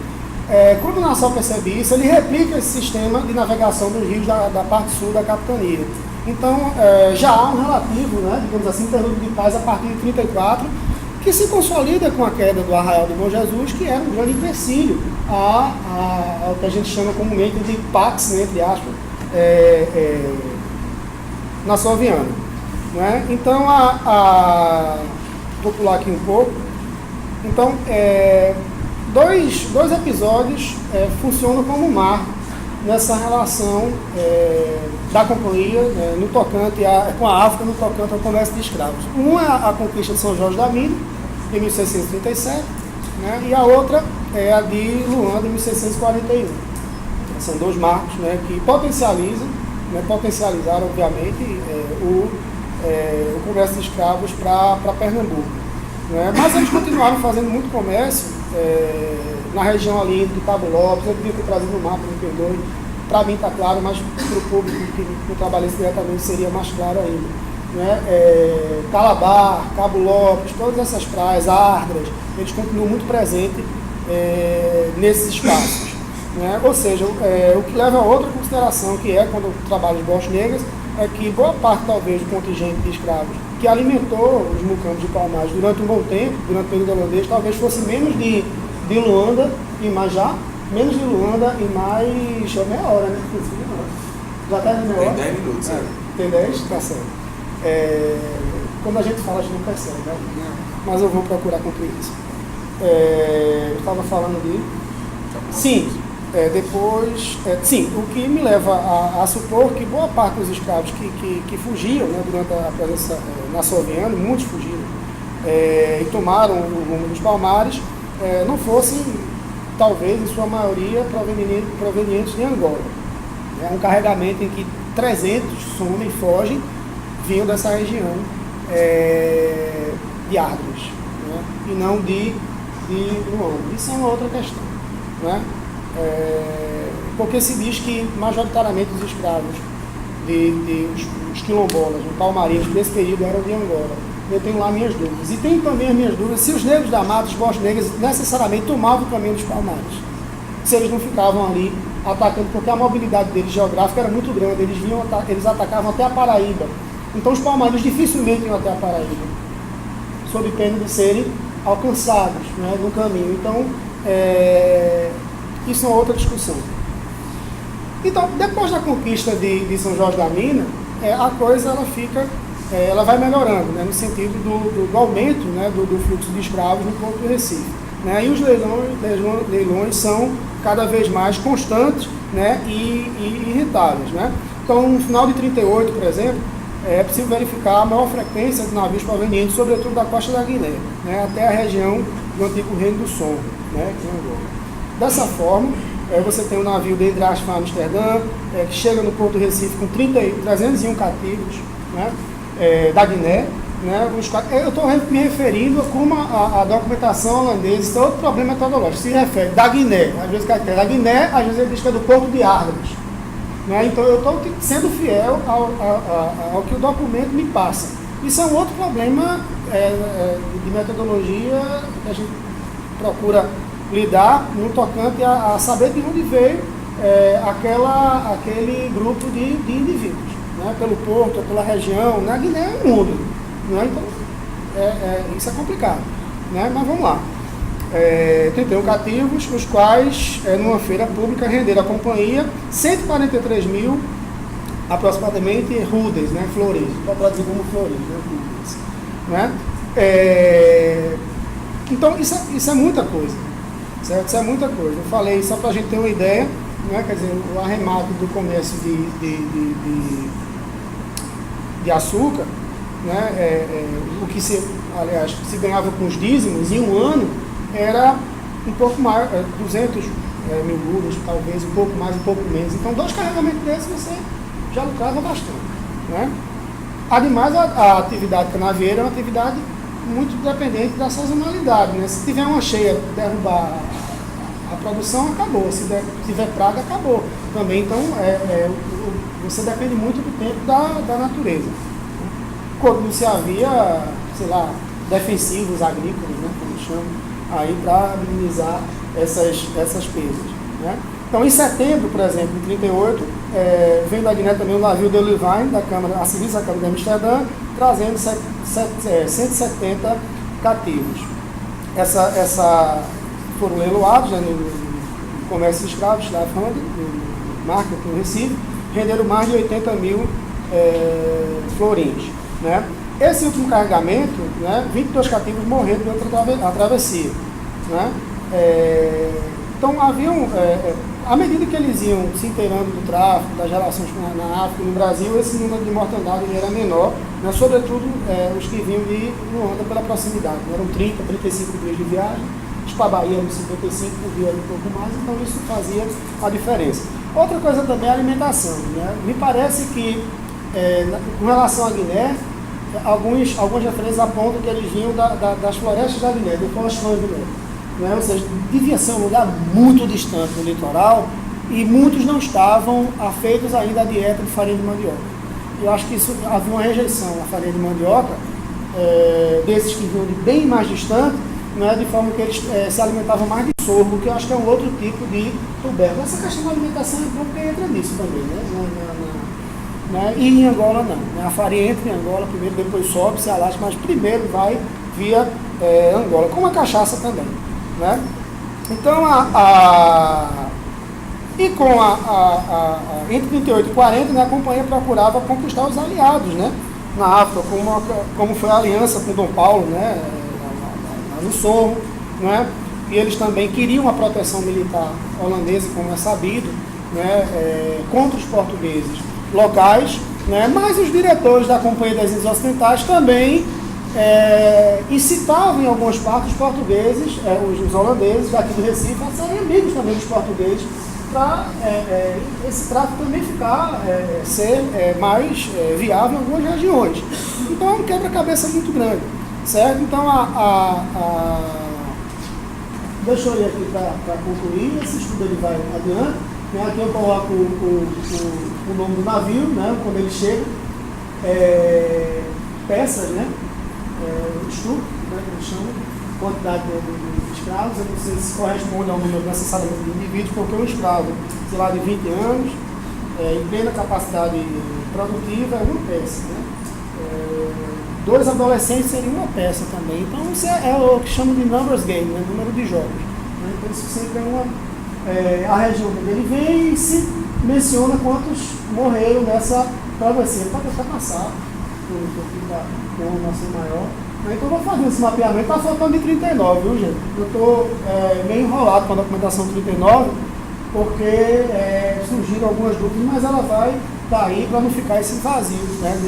Quando o Nassau percebe isso, ele replica esse sistema de navegação dos rios da parte sul da capitania. Então, já há um relativo, né, digamos assim, interlúdio de paz a partir de 34, que se consolida com a queda do Arraial do Bom Jesus, que era um grande empecilho ao que a gente chama comumente de Pax, né, entre aspas, nassauviana. Né? Então, vou pular aqui um pouco. Então, dois episódios funcionam como marco nessa relação da companhia no tocante com a África no tocante ao comércio de escravos. Uma é a conquista de São Jorge da Mina, em 1637, né, e a outra é a de Luanda, em 1641. São dois marcos, né, que potencializaram, obviamente, o comércio de escravos para Pernambuco. Né? Mas eles continuaram fazendo muito comércio na região ali do Cabo Lopes. Eu devia ter trazido o mapa, me perdoe. Para mim está claro, mas para o público que não trabalha diretamente seria mais claro ainda. Né? Calabar, Cabo Lopes, todas essas praias, Ardras, eles continuam muito presentes nesses espaços. Né? Ou seja, o que leva a outra consideração, que é quando eu trabalho em Bochas Negras, é que boa parte talvez do contingente de escravos que alimentou os mucambos de Palmares durante um bom tempo, durante o período holandês, talvez fosse menos de Luanda e mais menos de Luanda e mais meia hora, né? Já está de meia hora? Tem 10 minutos, Tem 10? Tá certo. Quando a gente fala, a gente não percebe, né? Mas eu vou procurar cumprir isso. Eu estava falando de... Sim. O que me leva a supor que boa parte dos escravos que fugiam, né, durante a presença nassauviana, muitos fugiram, e tomaram o rumo dos Palmares, não fossem, talvez, em sua maioria, provenientes de Angola. É um carregamento em que 300 somem e fogem, vinham dessa região de Ardras, né, e não de Luanda. Isso é uma outra questão. Né? Porque se diz que majoritariamente os escravos os quilombolas, os palmarinhos desse período eram de Angola. Eu tenho lá minhas dúvidas. E tenho também as minhas dúvidas se os negros da mata, os Bochas Negras, necessariamente tomavam o caminho dos Palmares. Se eles não ficavam ali atacando, porque a mobilidade deles geográfica era muito grande, eles atacavam até a Paraíba. Então os Palmarinhos dificilmente iam até a Paraíba, sob pena de serem alcançados, né, no caminho. Então, isso é uma outra discussão. Então, depois da conquista de São Jorge da Mina, a coisa ela vai melhorando, né, no sentido do aumento, né, do fluxo de escravos no Porto do Recife. Né, e os leilões são cada vez mais constantes, né, e rentáveis. Né. Então, no final de 38, por exemplo, é possível verificar a maior frequência de navios provenientes, sobretudo da costa da Guiné, né, até a região do antigo Reino do Som, né, que é Angola. Dessa forma, você tem um navio de Dracht para Amsterdã, que chega no Porto do Recife com 301 cativos, né, da Guiné. Né, eu estou me referindo a como a documentação holandesa, isso é outro problema metodológico, se refere da Guiné, às vezes da Guiné, às vezes ele diz que é do Porto de Ardras. Né, então eu estou sendo fiel ao que o documento me passa. Isso é um outro problema de metodologia que a gente procura lidar no tocante a saber de onde veio aquele grupo de indivíduos, né, pelo porto, pela região. Na Guiné é um mundo, né, então isso é complicado, né, mas vamos lá. 31 cativos, os quais numa feira pública renderam à companhia 143 mil aproximadamente rudens, né, flores, para traduzir como flores, né, rudens, né. Então isso é muita coisa. Certo? Isso é muita coisa. Eu falei, só para a gente ter uma ideia, né, quer dizer, o arremate do comércio de açúcar, né, o que aliás, se ganhava com os dízimos em um ano era um pouco mais, 200 mil rublos, talvez, um pouco mais, um pouco menos. Então, 2 carregamentos desses você já lucrava bastante, né? Ademais, a atividade canavieira é uma atividade muito dependente da sazonalidade, né? Se tiver uma cheia, derrubar a produção, acabou. Se tiver praga, acabou também. Então, você depende muito do tempo da natureza. Quando se havia, sei lá, defensivos agrícolas, né, como chamam, aí para minimizar essas perdas, né? Então, em setembro, por exemplo, em 38, vem da Guiné também o navio de Olivine, da Câmara, a Serviço da Câmara de Amsterdã, trazendo 170 cativos. Foram leiloados, né, no comércio de escravos, no market, no Recife, renderam mais de 80 mil florins, né? Esse último carregamento, né, 22 cativos morreram durante a travessia, né? Então, haviam, à medida que eles iam se inteirando do tráfico, das relações na África e no Brasil, esse número de mortandade era menor, né, sobretudo os que vinham de Luanda pela proximidade. Eram 30, 35 dias de viagem, os para a Bahia eram 55, por um pouco mais, então isso fazia a diferença. Outra coisa também é a alimentação, né? Me parece que, com relação à Guiné, algumas referências apontam que eles vinham das florestas da Guiné, do Forestão da Guiné. Né? Ou seja, devia ser um lugar muito distante do litoral e muitos não estavam afeitos ainda à dieta de farinha de mandioca. Eu acho que isso havia uma rejeição à farinha de mandioca, desses que vinham de bem mais distante, né? De forma que eles se alimentavam mais de sorgo, que eu acho que é um outro tipo de tubérculo. Essa questão da alimentação é bom porque entra nisso também, né? E em Angola não. Né? A farinha entra em Angola primeiro, depois sobe, se alastra, mas primeiro vai via Angola, como a cachaça também. Né? Então, entre 38 e 40, né, a companhia procurava conquistar os aliados, né, na África, como foi a aliança com Dom Paulo, né, no Sorro, né, e eles também queriam a proteção militar holandesa, como é sabido, né, contra os portugueses locais, né, mas os diretores da Companhia das Índias Ocidentais também incitavam em algumas partes os portugueses, os holandeses daqui do Recife, a serem amigos também dos portugueses, para esse tráfico também ser mais viável em algumas regiões. Então é um quebra-cabeça muito grande, certo? Então deixa eu ir aqui para concluir, esse estudo ele vai adiante, né? Aqui eu coloco o nome do navio, né? Quando ele chega, peças, né? Estupro, né, que eles chamam, quantidade de escravos. Eu não sei se corresponde ao número necessariamente de indivíduos, porque um escravo, sei lá, de 20 anos, em plena capacidade produtiva, é uma peça. Né? 2 adolescentes seriam uma peça também. Então, isso é o que chamam de numbers game, né, número de jogos. Né? Então, isso sempre é a região onde ele vem e se menciona quantos morreram nessa travessia. Pode até passar. Com o nosso maior. Então eu vou fazer esse mapeamento, está faltando de 39, viu, gente? Eu estou meio enrolado com a documentação 39, porque surgiram algumas dúvidas, mas ela vai estar aí para não ficar esse vazio, né?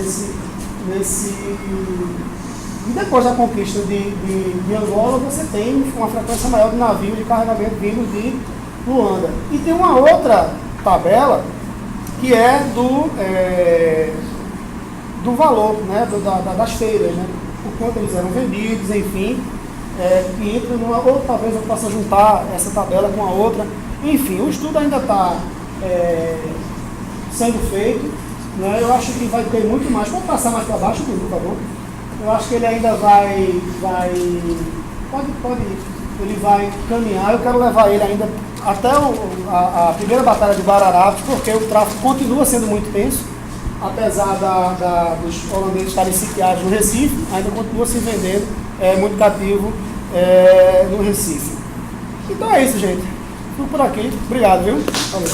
E depois da conquista de Angola, você tem uma frequência maior de navios de carregamento vindos de Luanda. E tem uma outra tabela que é do valor, né, das feiras, né, por quanto eles eram vendidos, enfim, que entra numa, ou talvez eu possa juntar essa tabela com a outra, enfim, o estudo ainda está sendo feito, né, eu acho que vai ter muito mais. Pode passar mais para baixo, por favor. Eu acho que ele ainda ele vai caminhar. Eu quero levar ele ainda até a primeira batalha de Bararapes, porque o tráfico continua sendo muito tenso. Apesar dos holandeses estarem sitiados no Recife, ainda continua se vendendo muito cativo no Recife. Então é isso, gente. Fico por aqui. Obrigado, viu? Valeu.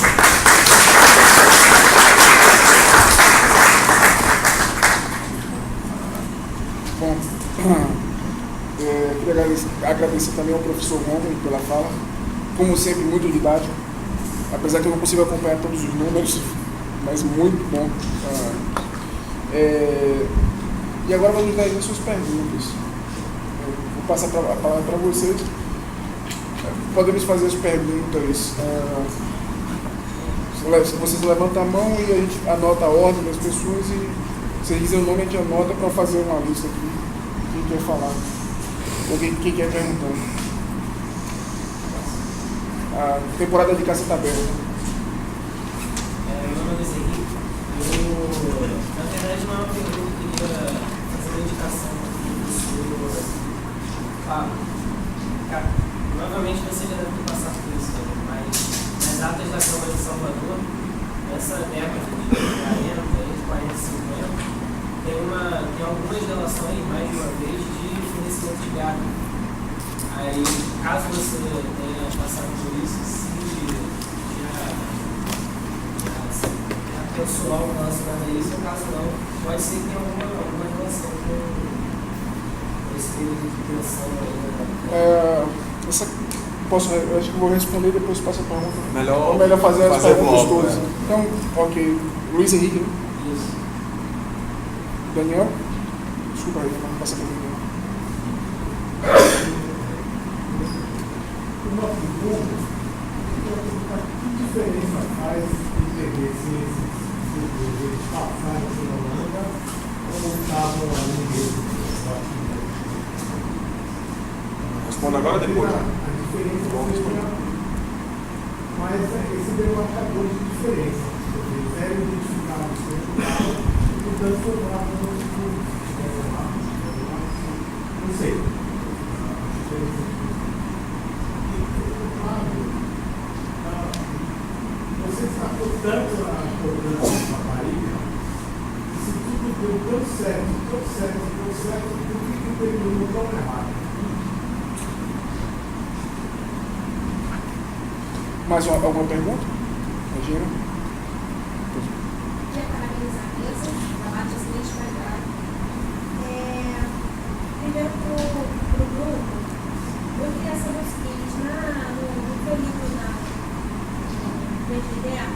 Bom, queria agradecer também ao professor Romulo pela fala. Como sempre, muito didático. apesar que eu não consigo acompanhar todos os números, mas muito bom. E agora vamos dar início às perguntas. Eu vou passar a palavra para vocês. Podemos fazer as perguntas. Vocês levantam a mão e a gente anota a ordem das pessoas e vocês dizem o nome, a gente anota para fazer uma lista aqui. Quem quer falar? Ou quem quer perguntar? A temporada de caça está aberta. Meu nome é Luiz Henrique. Na verdade, não é uma pergunta, eu queria fazer uma indicação do senhor Fábio. Provavelmente você já deve ter passado por isso também, mas nas datas da prova de Salvador, nessa década de 40, 50, tem algumas relações, mais de uma vez, de fornecimento de gado. Aí, caso você tenha passado por isso, se já pensou algo relacionado a isso, ou caso não, pode ser que tenha alguma relação com esse período de tensão aí. Eu acho que vou responder e depois passo a pergunta. Melhor fazer as perguntas logo, todas. né? Então, ok. Luiz Henrique, né? Isso. Daniel? Desculpa aí, vamos passar para o Daniel. Uma pergunta, que diferença faz entender se eles passaram pela Holanda ou estavam ali mesmo? Responda agora ou depois? A diferença seria mais esse demarcador de diferença. Eles eram identificados como tal e, portanto, sobravam no futuro. Não sei. A diferença você destacou tanto a cobrança de rapariga, se tudo deu tão certo, por que terminou tão errado? Mais alguma pergunta? Regina? Queria parabenizar a mesa, trabalho de excelente qualidade. Primeiro para o grupo, eu queria saber o seguinte, no teu livro do IDEA,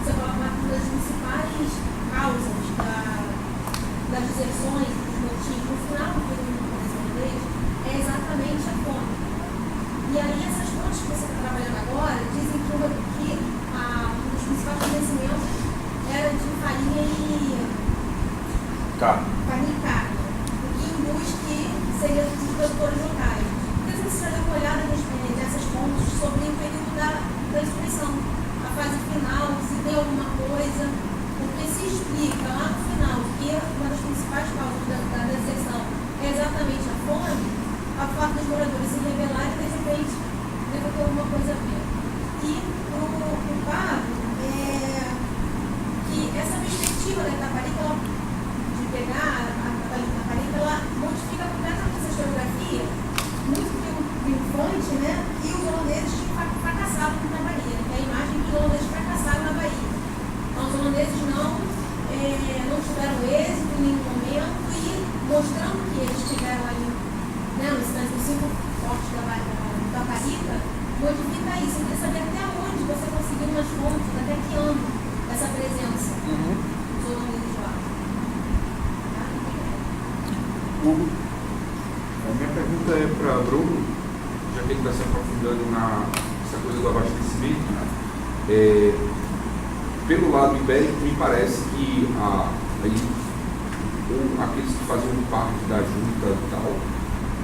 você coloca uma das principais causas das deserções, dos motivos, no final do livro é exatamente a fome. E aí essas fontes que você está trabalhando agora dizem que um dos principais fornecimentos era de farinha e carne, o que induz que seria dos produtores locais. Por que você dá uma olhada nessas fontes sobre o período da destruição, a fase final, se tem alguma coisa, porque se explica lá no final que uma das principais causas da deserção é exatamente a fome, a fato dos moradores se rebelarem e de repente deve ter alguma coisa a ver. E o Pablo, que essa perspectiva da Itaparica, de pegar a Itaparica, ela modifica completamente essa geografia, muito triunfante, né? E os holandeses fracassaram na Bahia, que é a imagem que os holandeses fracassaram na Bahia. Então os holandeses não tiveram êxito em nenhum momento e mostrando que eles tiveram ali, né, nos 5 fortes da Itaparica, modifica isso. Eu queria saber até onde você conseguiu umas fontes, até que ano essa presença dos holandeses lá. A minha pergunta é para Bruno, já que ele está se aprofundando nessa coisa do abastecimento, né? Pelo lado ibérico, me parece que aqueles que faziam parte da junta e tal,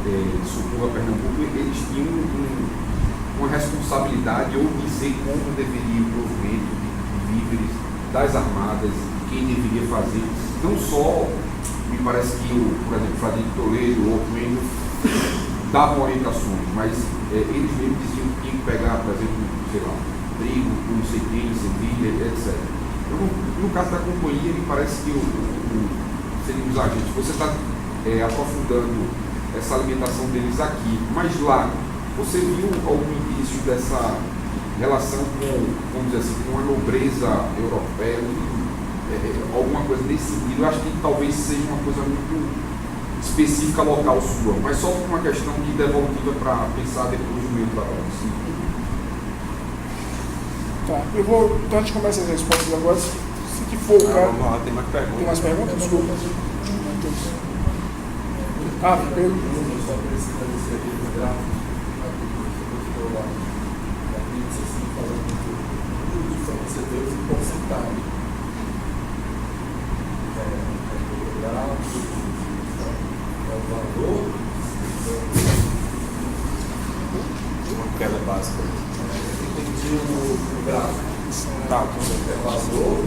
de socorro a Pernambuco, eles tinham uma responsabilidade ou dizer como deveria o provimento de víveres das armadas, quem deveria fazer, não só, me parece que, por exemplo, Fradinho Toledo ou Coelho davam orientações, mas eles mesmos diziam que tinha que pegar, por exemplo, sei lá, trigo, não sei quem, sevilha, etc. Então, no caso da companhia, me parece que seriam os agentes. Você está aprofundando essa alimentação deles aqui, mas lá, você viu algum indício dessa relação com, vamos dizer assim, com a nobreza europeia, alguma coisa nesse sentido? Eu acho que talvez seja uma coisa muito específica local sua, mas só por uma questão de devolutiva para pensar depois do meu trabalho. Sim. Tá, então a gente começa as respostas agora, se que for o caso. Vamos lá, tem mais perguntas. Tem mais perguntas? Desculpa. Pedro. Só precisa desse gráfico que eu lá da pizza, assim, falando de fornecedores e porcentagem. O gráfico, é o valor, Uma queda básica. entendi o gráfico. Tá, É valor,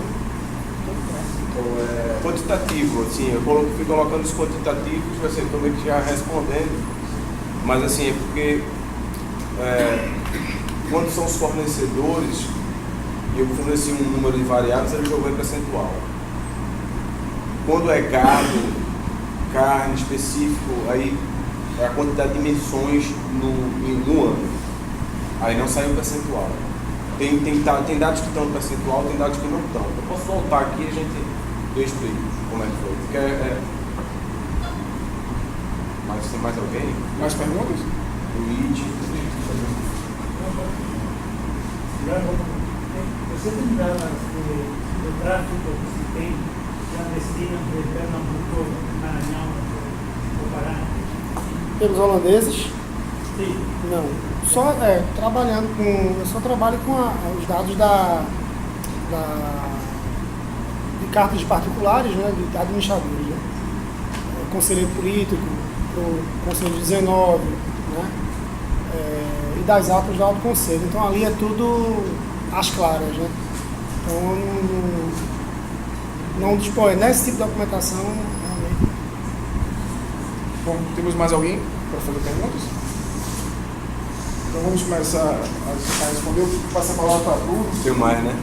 ou é quantitativo, assim, eu fui colocando os quantitativos, você também que já respondendo, mas assim, é porque quando são os fornecedores, e eu forneci um número de variáveis, ele jogou em percentual. Quando é gado, carne específico, aí é a quantidade de menções no ano. Aí não saiu percentual. Tem dados que estão no percentual, tem dados que não estão. Eu posso voltar aqui e eu explico como é que foi. Porque Mas tem mais alguém? Mais perguntas? Luigi. Você tem dados do tráfego que se tem clandestino de Pernambuco, Maranhão, ou Pará? Pelos holandeses? Sim. Não. Eu só trabalho com os dados de cartas de particulares, né, de administradores, né? Conselheiro político, o Conselho 19, né? E das atas do Alto Conselho. Então ali é tudo às claras, né? Então eu não dispõe nesse tipo de documentação realmente. Bom, temos mais alguém para fazer perguntas? Então vamos começar a responder. Eu vou passar a palavra para a Bruno. Tenho mais, né?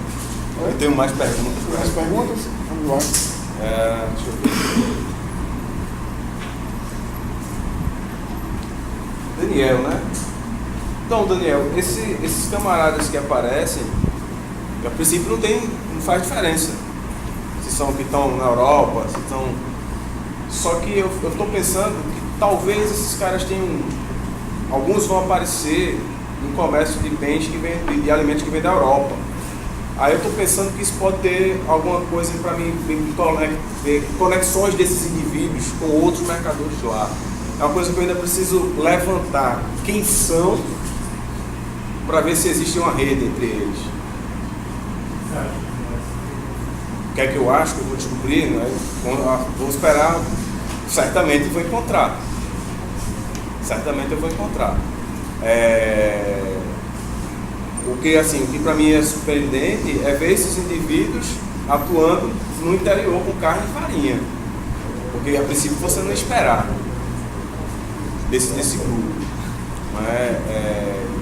Oi? Eu tenho mais perguntas. Tem mais perguntas? Vamos lá. Deixa eu ver. Daniel, né? Então, Daniel, esses camaradas que aparecem, a princípio não faz diferença. Se são que estão na Europa, se estão... Só que eu estou pensando que talvez esses caras tenham... Alguns vão aparecer no comércio de bens de alimentos que vem da Europa. Aí eu estou pensando que isso pode ter alguma coisa para mim, conexões desses indivíduos com outros mercadores lá. É uma coisa que eu ainda preciso levantar quem são para ver se existe uma rede entre eles. O que é que eu acho que eu vou descobrir? Né? Vou esperar, certamente vou encontrar. Certamente eu vou encontrar. O que para mim é surpreendente é ver esses indivíduos atuando no interior com carne e farinha. Porque a princípio você não esperar desse grupo.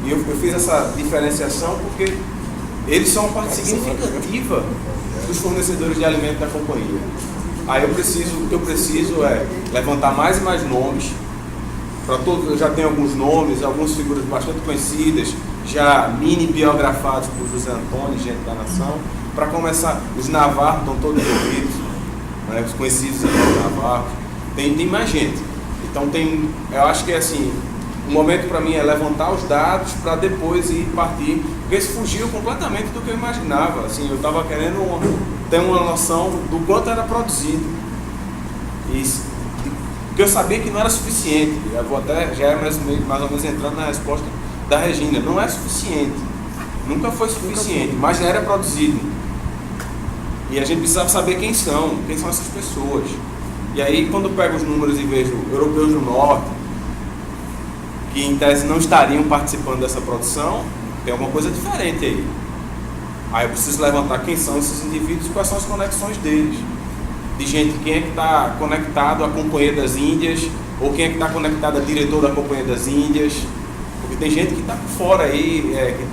E eu fiz essa diferenciação porque eles são uma parte significativa dos fornecedores de alimentos da companhia. Aí o que eu preciso é levantar mais e mais nomes. Para todos, eu já tenho alguns nomes, algumas figuras bastante conhecidas, já mini biografados por José Antônio, gente da nação. Para começar, os navarros estão todos envolvidos, né, os conhecidos navarros. Tem mais gente. Então eu acho que assim, o momento para mim é levantar os dados para depois ir partir, porque isso fugiu completamente do que eu imaginava. Assim, eu estava querendo ter uma noção do quanto era produzido. Porque eu sabia que não era suficiente. Eu vou até, já é mais ou menos entrando na resposta da Regina. Não é suficiente. Nunca foi suficiente, mas já era produzido. E a gente precisava saber quem são essas pessoas. E aí, quando eu pego os números e vejo europeus do norte, que em tese não estariam participando dessa produção, tem alguma coisa diferente aí. Aí eu preciso levantar quem são esses indivíduos e quais são as conexões deles. De gente, quem é que está conectado à Companhia das Índias, ou quem é que está conectado a diretor da Companhia das Índias, porque tem gente que está por fora aí, que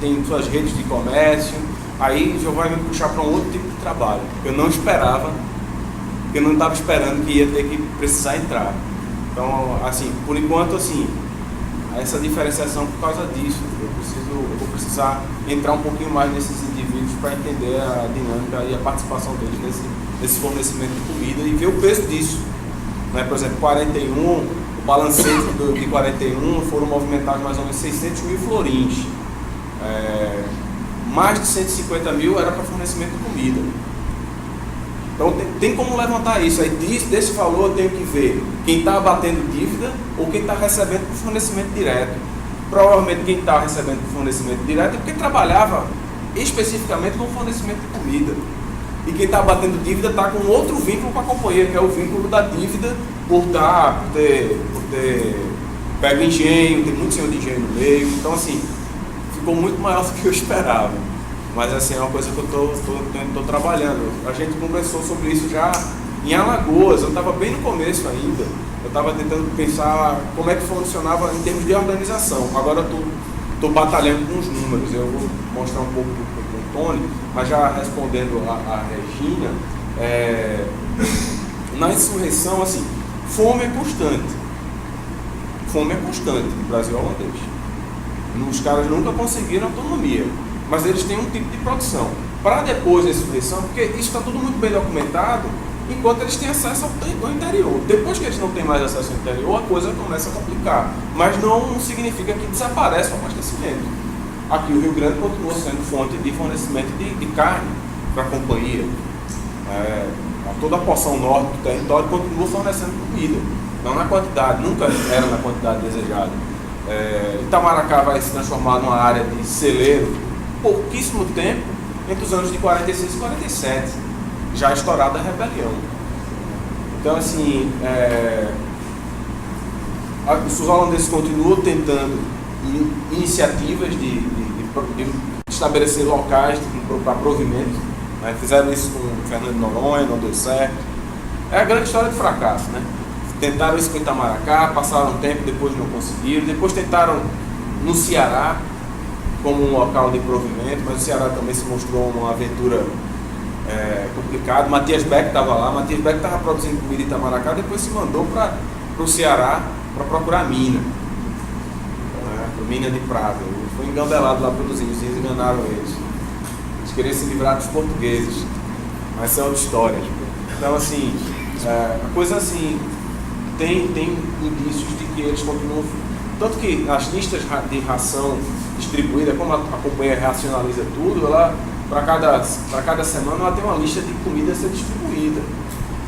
tem suas redes de comércio, aí já vai me puxar para um outro tipo de trabalho, que eu não esperava, que eu não estava esperando que ia ter que precisar entrar. Então, assim, por enquanto, assim, essa diferenciação por causa disso, eu vou precisar entrar um pouquinho mais nesses indivíduos para entender a dinâmica e a participação deles nesse fornecimento de comida e ver o peso disso. Né? Por exemplo, 41, o balancete de 41 foram movimentados mais ou menos 600 mil florins. mais de 150 mil era para fornecimento de comida. Então tem como levantar isso. Aí desse valor eu tenho que ver quem está batendo dívida ou quem está recebendo por fornecimento direto. Provavelmente quem está recebendo por fornecimento direto é porque trabalhava especificamente com fornecimento de comida. E quem está batendo dívida está com outro vínculo com a companhia, que é o vínculo da dívida por ter pego engenho, tem muito senhor de engenho no meio. Então, assim, ficou muito maior do que eu esperava. Mas, assim, é uma coisa que eu estou trabalhando. A gente conversou sobre isso já em Alagoas. Eu estava bem no começo ainda. Eu estava tentando pensar como é que funcionava em termos de organização. Agora eu estou batalhando com os números. Eu vou mostrar um pouco com o Tony, mas já respondendo a Regina, na insurreição, assim, fome é constante. Fome é constante no Brasil holandês. Os caras nunca conseguiram autonomia, mas eles têm um tipo de produção. Para depois da insurreição, porque isso está tudo muito bem documentado, enquanto eles têm acesso ao interior. Depois que eles não têm mais acesso ao interior, a coisa começa a complicar. Mas não significa que desaparece o abastecimento. Aqui o Rio Grande continua sendo fonte de fornecimento de carne para a companhia. Toda a porção norte do território continua fornecendo comida. Não na quantidade, nunca era na quantidade desejada. Itamaracá vai se transformar numa área de celeiro pouquíssimo tempo, entre os anos de 46 e 47, já estourada a rebelião. Então, assim, os holandeses continuam tentando iniciativas de estabelecer locais para provimento, né? Fizeram isso com o Fernando de Noronha, não deu certo. É a grande história de fracasso, né? Tentaram isso com Itamaracá, passaram um tempo, depois não conseguiram. Depois tentaram no Ceará como um local de provimento, mas o Ceará também se mostrou uma aventura complicada. Matias Beck estava lá, Matias Beck estava produzindo comida em Itamaracá, depois se mandou para o Ceará para procurar mina, mina de prata. Ele foi engambelado lá produzindo, eles enganaram eles. Eles queriam se livrar dos portugueses, mas isso é outra história. Então, assim, a coisa assim, tem indícios de que eles continuam. Tanto que as listas de ração distribuída, como a companhia racionaliza tudo, ela, para cada semana ela tem uma lista de comida a ser distribuída.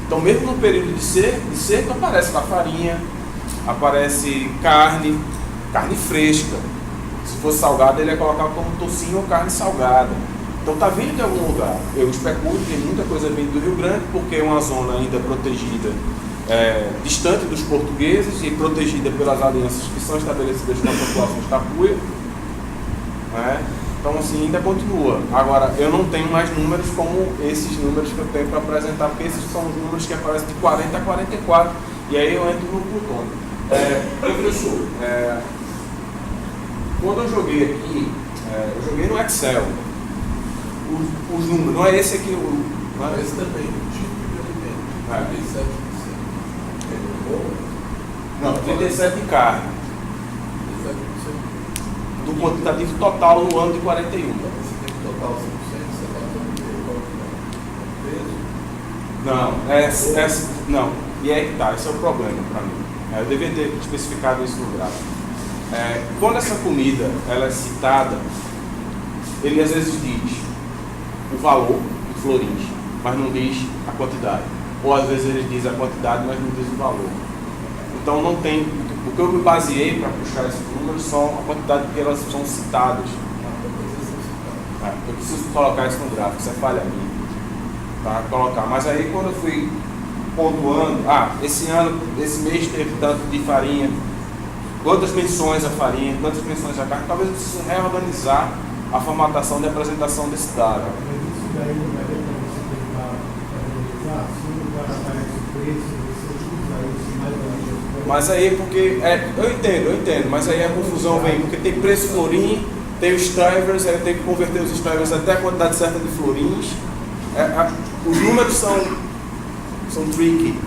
Então, mesmo no período de seco, aparece a farinha, aparece carne fresca. Se fosse salgada, ele ia colocar como tocinho ou carne salgada. Então está vindo de algum lugar. Eu especulo que tem muita coisa vindo do Rio Grande, porque é uma zona ainda protegida, distante dos portugueses e protegida pelas alianças que são estabelecidas com as populações tapuia. Então, assim, ainda continua. Agora, eu não tenho mais números como esses números que eu tenho para apresentar, porque esses são os números que aparecem de 40 a 44. E aí eu entro no plutônio. Professor, quando eu joguei aqui, eu joguei no Excel. Os números, não é esse aqui, não é Esse também, o tipo de alimento, 37%. Não, 37% de carne. 37%. Do quantitativo total no ano de 41. Você tem total 100%, você vai fazer peso? Não, e é que tá, esse é o problema para mim. Eu devia ter especificado isso no gráfico. Quando essa comida ela é citada, ele às vezes diz o valor em florins, mas não diz a quantidade. Ou às vezes ele diz a quantidade, mas não diz o valor. Então não tem. O que eu me baseei para puxar esses números são a quantidade que elas são citadas. Eu preciso colocar isso no gráfico, isso é falha minha. Tá? Colocar. Mas aí quando eu fui pontuando, esse ano, esse mês teve tanto de farinha, quantas menções a farinha, quantas menções a carne, talvez eu precise reorganizar a formatação de apresentação desse dado. Mas isso daí não vai ter para você tentar organizar, se o lugar aparece o preço, você usa isso mais ou menos. Mas aí porque, eu entendo, mas aí a confusão vem, porque tem preço florim, tem os stivers, aí eu tenho que converter os stivers até a quantidade certa de florins. Os números são tricky,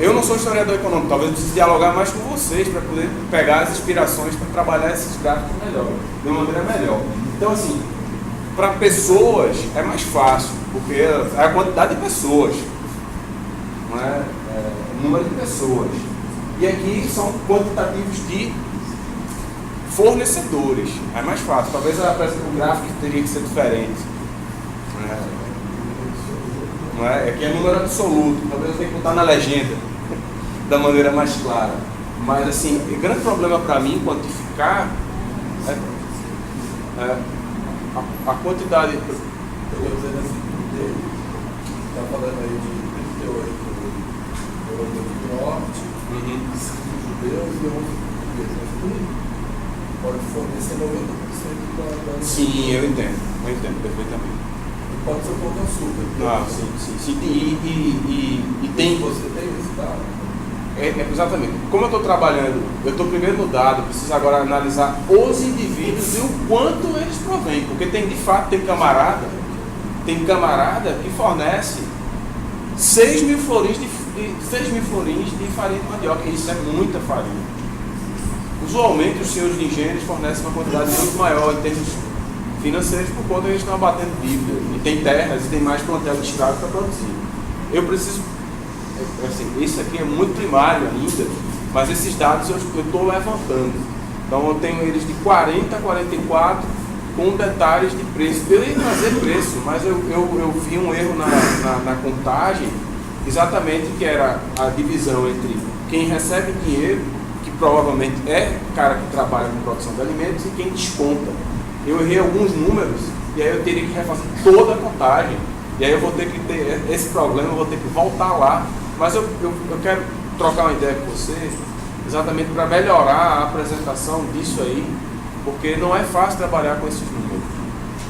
eu não sou historiador econômico, talvez eu precise dialogar mais com vocês para poder pegar as inspirações para trabalhar esses gráficos melhor, de uma maneira melhor. Então, assim, para pessoas é mais fácil, porque é a quantidade de pessoas, não é? O número de pessoas. E aqui são quantitativos de fornecedores. É mais fácil. Talvez o gráfico teria que ser diferente. Não é? Aqui é número absoluto. Talvez eu tenha que botar na legenda da maneira mais clara. Mas, assim, o grande problema para mim quantificar a quantidade. Eu ia dizer assim, está falando aí de 38 europeus do norte, 5 judeus e 11 portugueses. Pode fornecer 90% da. Sim, eu entendo perfeitamente. E pode ser um pouco açúcar. Sim. E tem. Você tem esse dado? Exatamente. Como eu estou trabalhando, eu estou primeiro no dado, preciso agora analisar os indivíduos e o quanto eles provêm, porque de fato tem camarada que fornece 6 mil florins de farinha de mandioca, e isso é muita farinha. Usualmente os senhores de engenheiros fornecem uma quantidade muito maior em termos financeiros, por conta que eles estão abatendo dívida, e tem terras e tem mais plantel de escravo para produzir. Eu preciso. Assim, isso aqui é muito primário ainda, mas esses dados eu estou levantando. Então eu tenho eles de 40 a 44 com detalhes de preço. Eu ia trazer preço, mas eu vi um erro na contagem, exatamente que era a divisão entre quem recebe dinheiro, que provavelmente é cara que trabalha com produção de alimentos, e quem desconta. Eu errei alguns números e aí eu teria que refazer toda a contagem. E aí eu vou ter que ter esse problema, eu vou ter que voltar lá. Mas eu quero trocar uma ideia com você, exatamente para melhorar a apresentação disso aí, porque não é fácil trabalhar com esses números.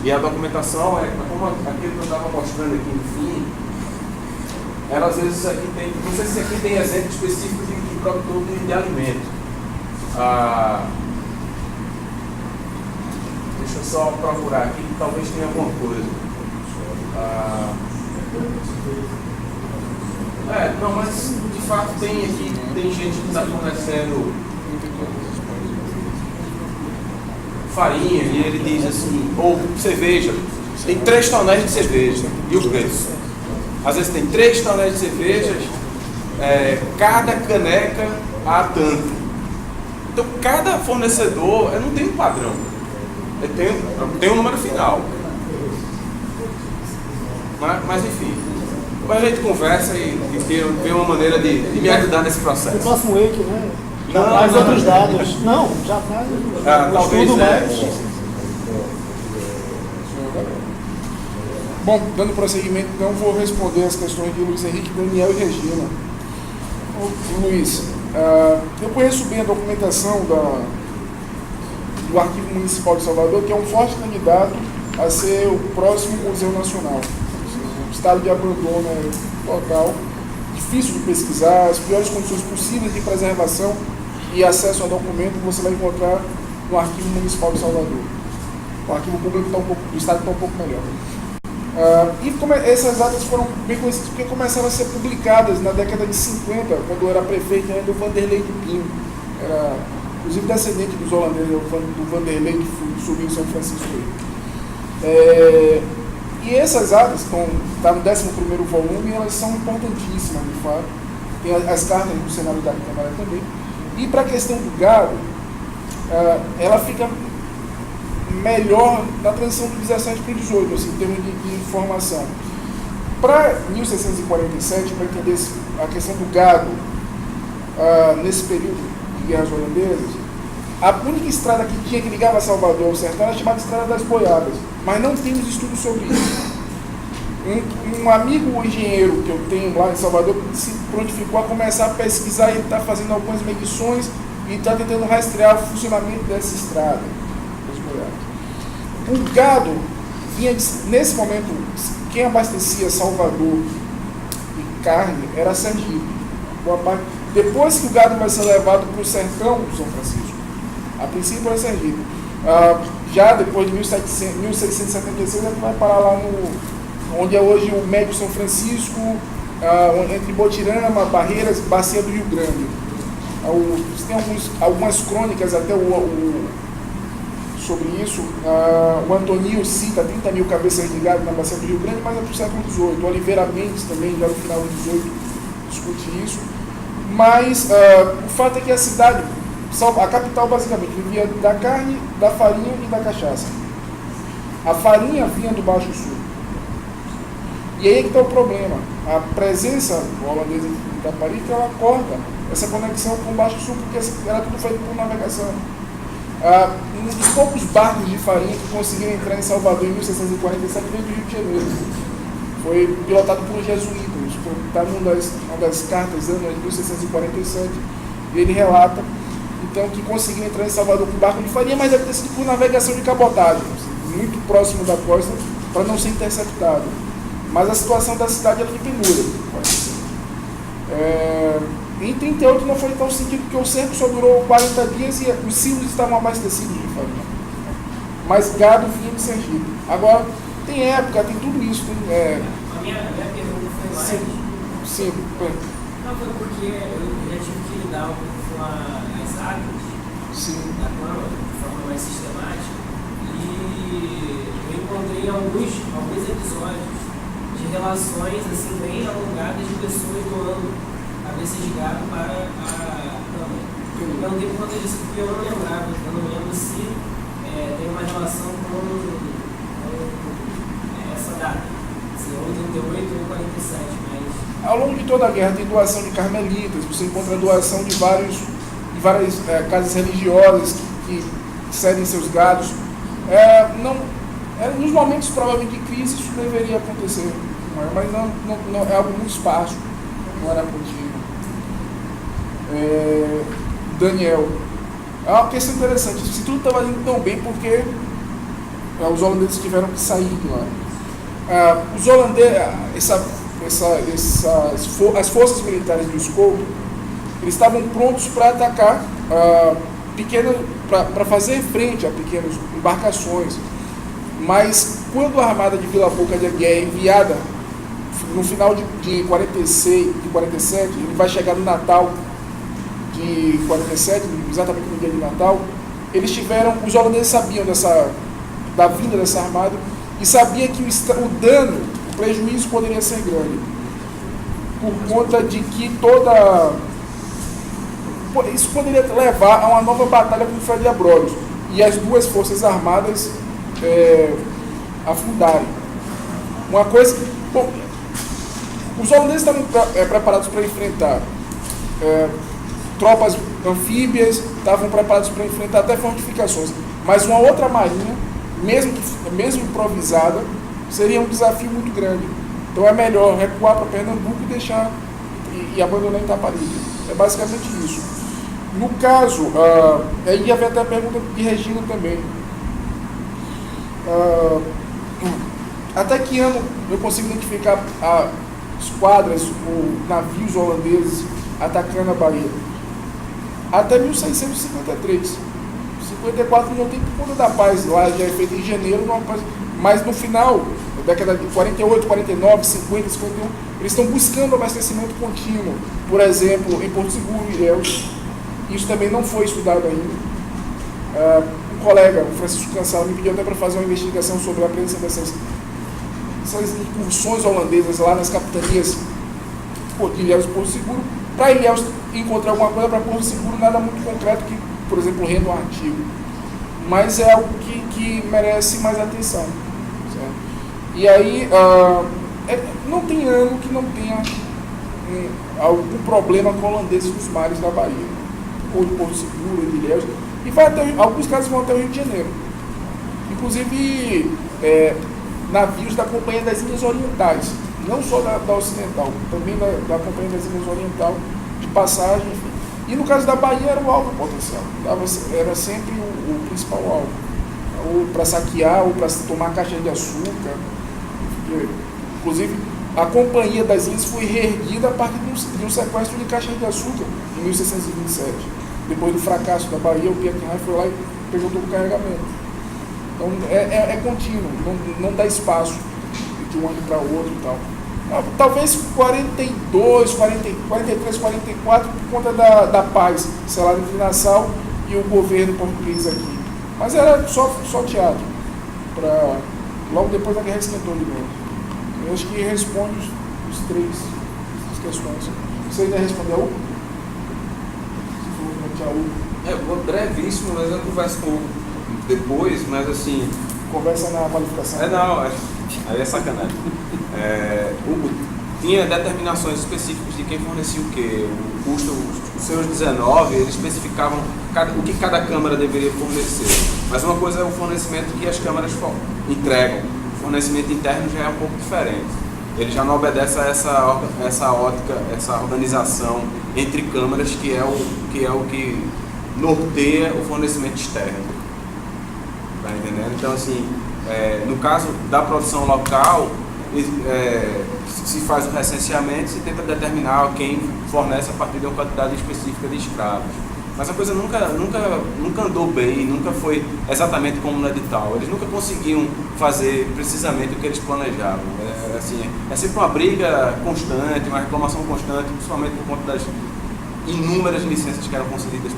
E a documentação, como aquilo que eu estava mostrando aqui no fim, ela às vezes aqui tem, não sei se aqui tem exemplo específico de produtor de alimento. Deixa eu só procurar aqui, que talvez tenha alguma coisa. Não, mas de fato tem aqui, tem gente que está fornecendo farinha, e ele diz assim, ou cerveja, tem 3 tonéis de cerveja, e o preço? Às vezes tem 3 tonéis de cervejas, cada caneca a tanto. Então cada fornecedor não tem um padrão, tem um número final. Mas enfim. Depois a gente conversa e vê uma maneira de me ajudar nesse processo. No próximo wake, né? Já traz outros dados. Não, já traz. Talvez, Bom, dando prosseguimento, então vou responder as questões de Luiz Henrique, Daniel e Regina. Luiz, eu conheço bem a documentação do Arquivo Municipal de Salvador, que é um forte candidato a ser o próximo Museu Nacional. Estado de abandono total, difícil de pesquisar, as piores condições possíveis de preservação e acesso a documento que você vai encontrar no Arquivo Municipal de Salvador. O Arquivo Público do Estado está um pouco melhor. Essas datas foram bem conhecidas porque começaram a ser publicadas na década de 50, quando eu era prefeito ainda, o Vanderlei de Pinho. Era, inclusive, descendente dos holandeses, do Vanderlei que subiu em São Francisco. E essas atas estão no 11º volume, e elas são importantíssimas, de fato. Tem as cartas do Senado da Câmara também. E para a questão do gado, ela fica melhor na transição do 17 para o 18, assim, em termos de informação. Para 1647, para entender a questão do gado, nesse período de guerras holandesas, a única estrada que tinha que ligava Salvador ao sertão era chamada Estrada das Boiadas, mas não temos estudos sobre isso. Um amigo engenheiro que eu tenho lá em Salvador se prontificou a começar a pesquisar, e ele está fazendo algumas medições e está tentando rastrear o funcionamento dessa estrada. O gado vinha, nesse momento, quem abastecia Salvador de carne era Sergipe. Depois que o gado vai ser levado para o sertão do São Francisco, a princípio era Sergipe. Já depois de 1676, ele vai parar lá onde é hoje o Médio São Francisco, entre Botirama, Barreiras, Bacia do Rio Grande. Tem algumas crônicas até sobre isso. O Antonio cita 30 mil cabeças de gado na Bacia do Rio Grande, mas é para o século XVIII. O Oliveira Mendes também, já no final do XVIII, discute isso. Mas o fato é que a cidade A capital basicamente vivia da carne, da farinha e da cachaça. A farinha vinha do Baixo Sul. E aí que está o problema. A presença holandesa em Itaparica, ela corta essa conexão com o Baixo Sul, porque era tudo feito por navegação. Um dos poucos barcos de farinha que conseguiram entrar em Salvador em 1647 veio do Rio de Janeiro. Foi pilotado por jesuítas. Está uma das cartas dando em 1647. E ele relata, então, que conseguiram entrar em Salvador com barco de farinha, mas deve ter sido por navegação de cabotagem, muito próximo da costa, para não ser interceptado. Mas a situação da cidade era de penúria. Em 38 não foi tão sentido, porque o cerco só durou 40 dias e os silos estavam abastecidos de farinha. Mas gado vinha de Sergipe. Agora, tem época, tem tudo isso. A minha pergunta foi mais... Sim. Não, foi porque eu já tive que lidar um pouco com as atas da Câmara, de forma mais sistemática, e eu encontrei alguns episódios de relações assim, bem alongadas de pessoas doando cabeças de gado para a Câmara. Eu perguntei por conta disso, porque eu não lembrava, eu não lembro se tem uma relação com essa data, se é ou 38 ou 47, mas... Ao longo de toda a guerra tem doação de carmelitas, você encontra doação de várias casas religiosas que cedem seus gados. Nos momentos provavelmente de crise isso deveria acontecer, mas não é algo muito esparso, não era contínuo. Daniel, é uma questão interessante, se tudo estava indo tão bem, porque os holandeses tiveram que sair de lá. Os holandeses, as forças militares do Escopo, eles estavam prontos para atacar para fazer frente a pequenas embarcações, mas quando a armada de Vila Pouca de Aguiar é enviada no final de 47, ele vai chegar no Natal de 47, exatamente no dia de Natal, os holandeses sabiam da vinda dessa armada e sabia que o dano, o prejuízo poderia ser grande, por conta de que isso poderia levar a uma nova batalha com Fred Abrolhos e as duas forças armadas afundarem. Uma coisa que, os holandeses estavam preparados para enfrentar tropas anfíbias, estavam preparados para enfrentar até fortificações, mas uma outra marinha, mesmo improvisada, seria um desafio muito grande. Então é melhor recuar para Pernambuco e deixar e abandonar Itaparica. É basicamente isso. No caso, aí havia até a pergunta de Regina também. Até que ano eu consigo identificar esquadras ou navios holandeses atacando a Bahia? Até 1653. 54 não tem por conta da paz, lá já é feito em janeiro, mas no final, na década de 48, 49, 50, 51, eles estão buscando abastecimento contínuo, por exemplo, em Porto Seguro e Ilhéus. Isso também não foi estudado ainda. Um colega, o Francisco Cansal, me pediu até para fazer uma investigação sobre a presença dessas incursões holandesas lá nas capitanias de Ilhéus e Porto Seguro. Para Ilhéus encontrar alguma coisa, para Porto Seguro nada muito concreto que, por exemplo, renda um artigo. Mas é algo que merece mais atenção. Certo? E aí, não tem ano que não tenha algum problema com holandeses nos mares da Bahia, ou de Porto Seguro, ou de Ilhéus, e alguns casos vão até o Rio de Janeiro. Inclusive, navios da Companhia das Índias Orientais, não só da Ocidental, também da Companhia das Índias Oriental, de passagem, enfim. E no caso da Bahia era o alvo potencial, era sempre o principal alvo, ou para saquear, ou para tomar caixa de açúcar. Inclusive, a Companhia das Índias foi reerguida a partir de um sequestro de caixa de açúcar em 1627. Depois do fracasso da Bahia, o Pierre foi lá e pegou todo o carregamento. Então é contínuo, não dá espaço de um ano para o outro e tal. Talvez 42, 43, 44 por conta da paz, selada entre Nassau e o governo português aqui. Mas era só teatro, logo depois a guerra esquentou de novo. Eu acho que responde os três as questões. Você ainda respondeu? Se for a Brevíssimo, mas eu converso com depois, mas assim... Conversa na qualificação. Não, aí é sacanagem. Tinha determinações específicas de quem fornecia o quê. O custo, os seus 19, eles especificavam o que cada câmara deveria fornecer. Mas uma coisa é o fornecimento que as câmaras entregam. O fornecimento interno já é um pouco diferente. Ele já não obedece a essa ótica, essa organização entre câmaras que é o que norteia o fornecimento externo. Tá entendendo? Então, assim, no caso da produção local, se faz o recenseamento, se tenta determinar quem fornece a partir de uma quantidade específica de escravos. Mas a coisa nunca andou bem, nunca foi exatamente como no edital. Eles nunca conseguiam fazer precisamente o que eles planejavam. É sempre uma briga constante, uma reclamação constante, principalmente por conta das inúmeras licenças que eram concedidas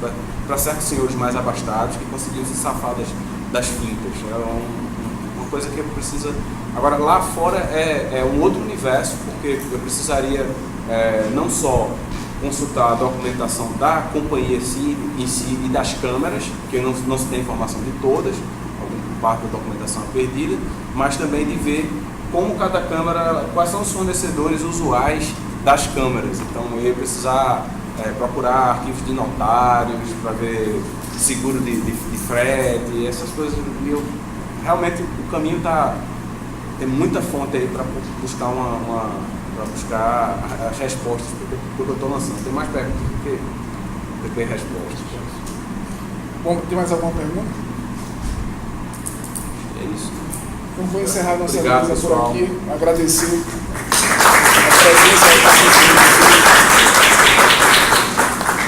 para certos senhores mais abastados que conseguiam se safar das fintas. É uma coisa que precisa... Agora, lá fora é um outro universo, porque eu precisaria não só consultar a documentação da companhia em si e das câmaras, porque não se tem informação de todas, alguma parte da documentação é perdida, mas também de ver como cada câmara, quais são os fornecedores usuais das câmaras. Então, eu ia precisar procurar arquivos de notários para ver seguro de frete, essas coisas. E realmente o caminho tem muita fonte aí para buscar para buscar as respostas do que eu estou lançando. Tem mais perguntas do que respostas. Bom, tem mais alguma pergunta? É isso. Então vou encerrar nossa Obrigado, vida por pessoal. aqui. Agradecer a presença e a participação de vocês.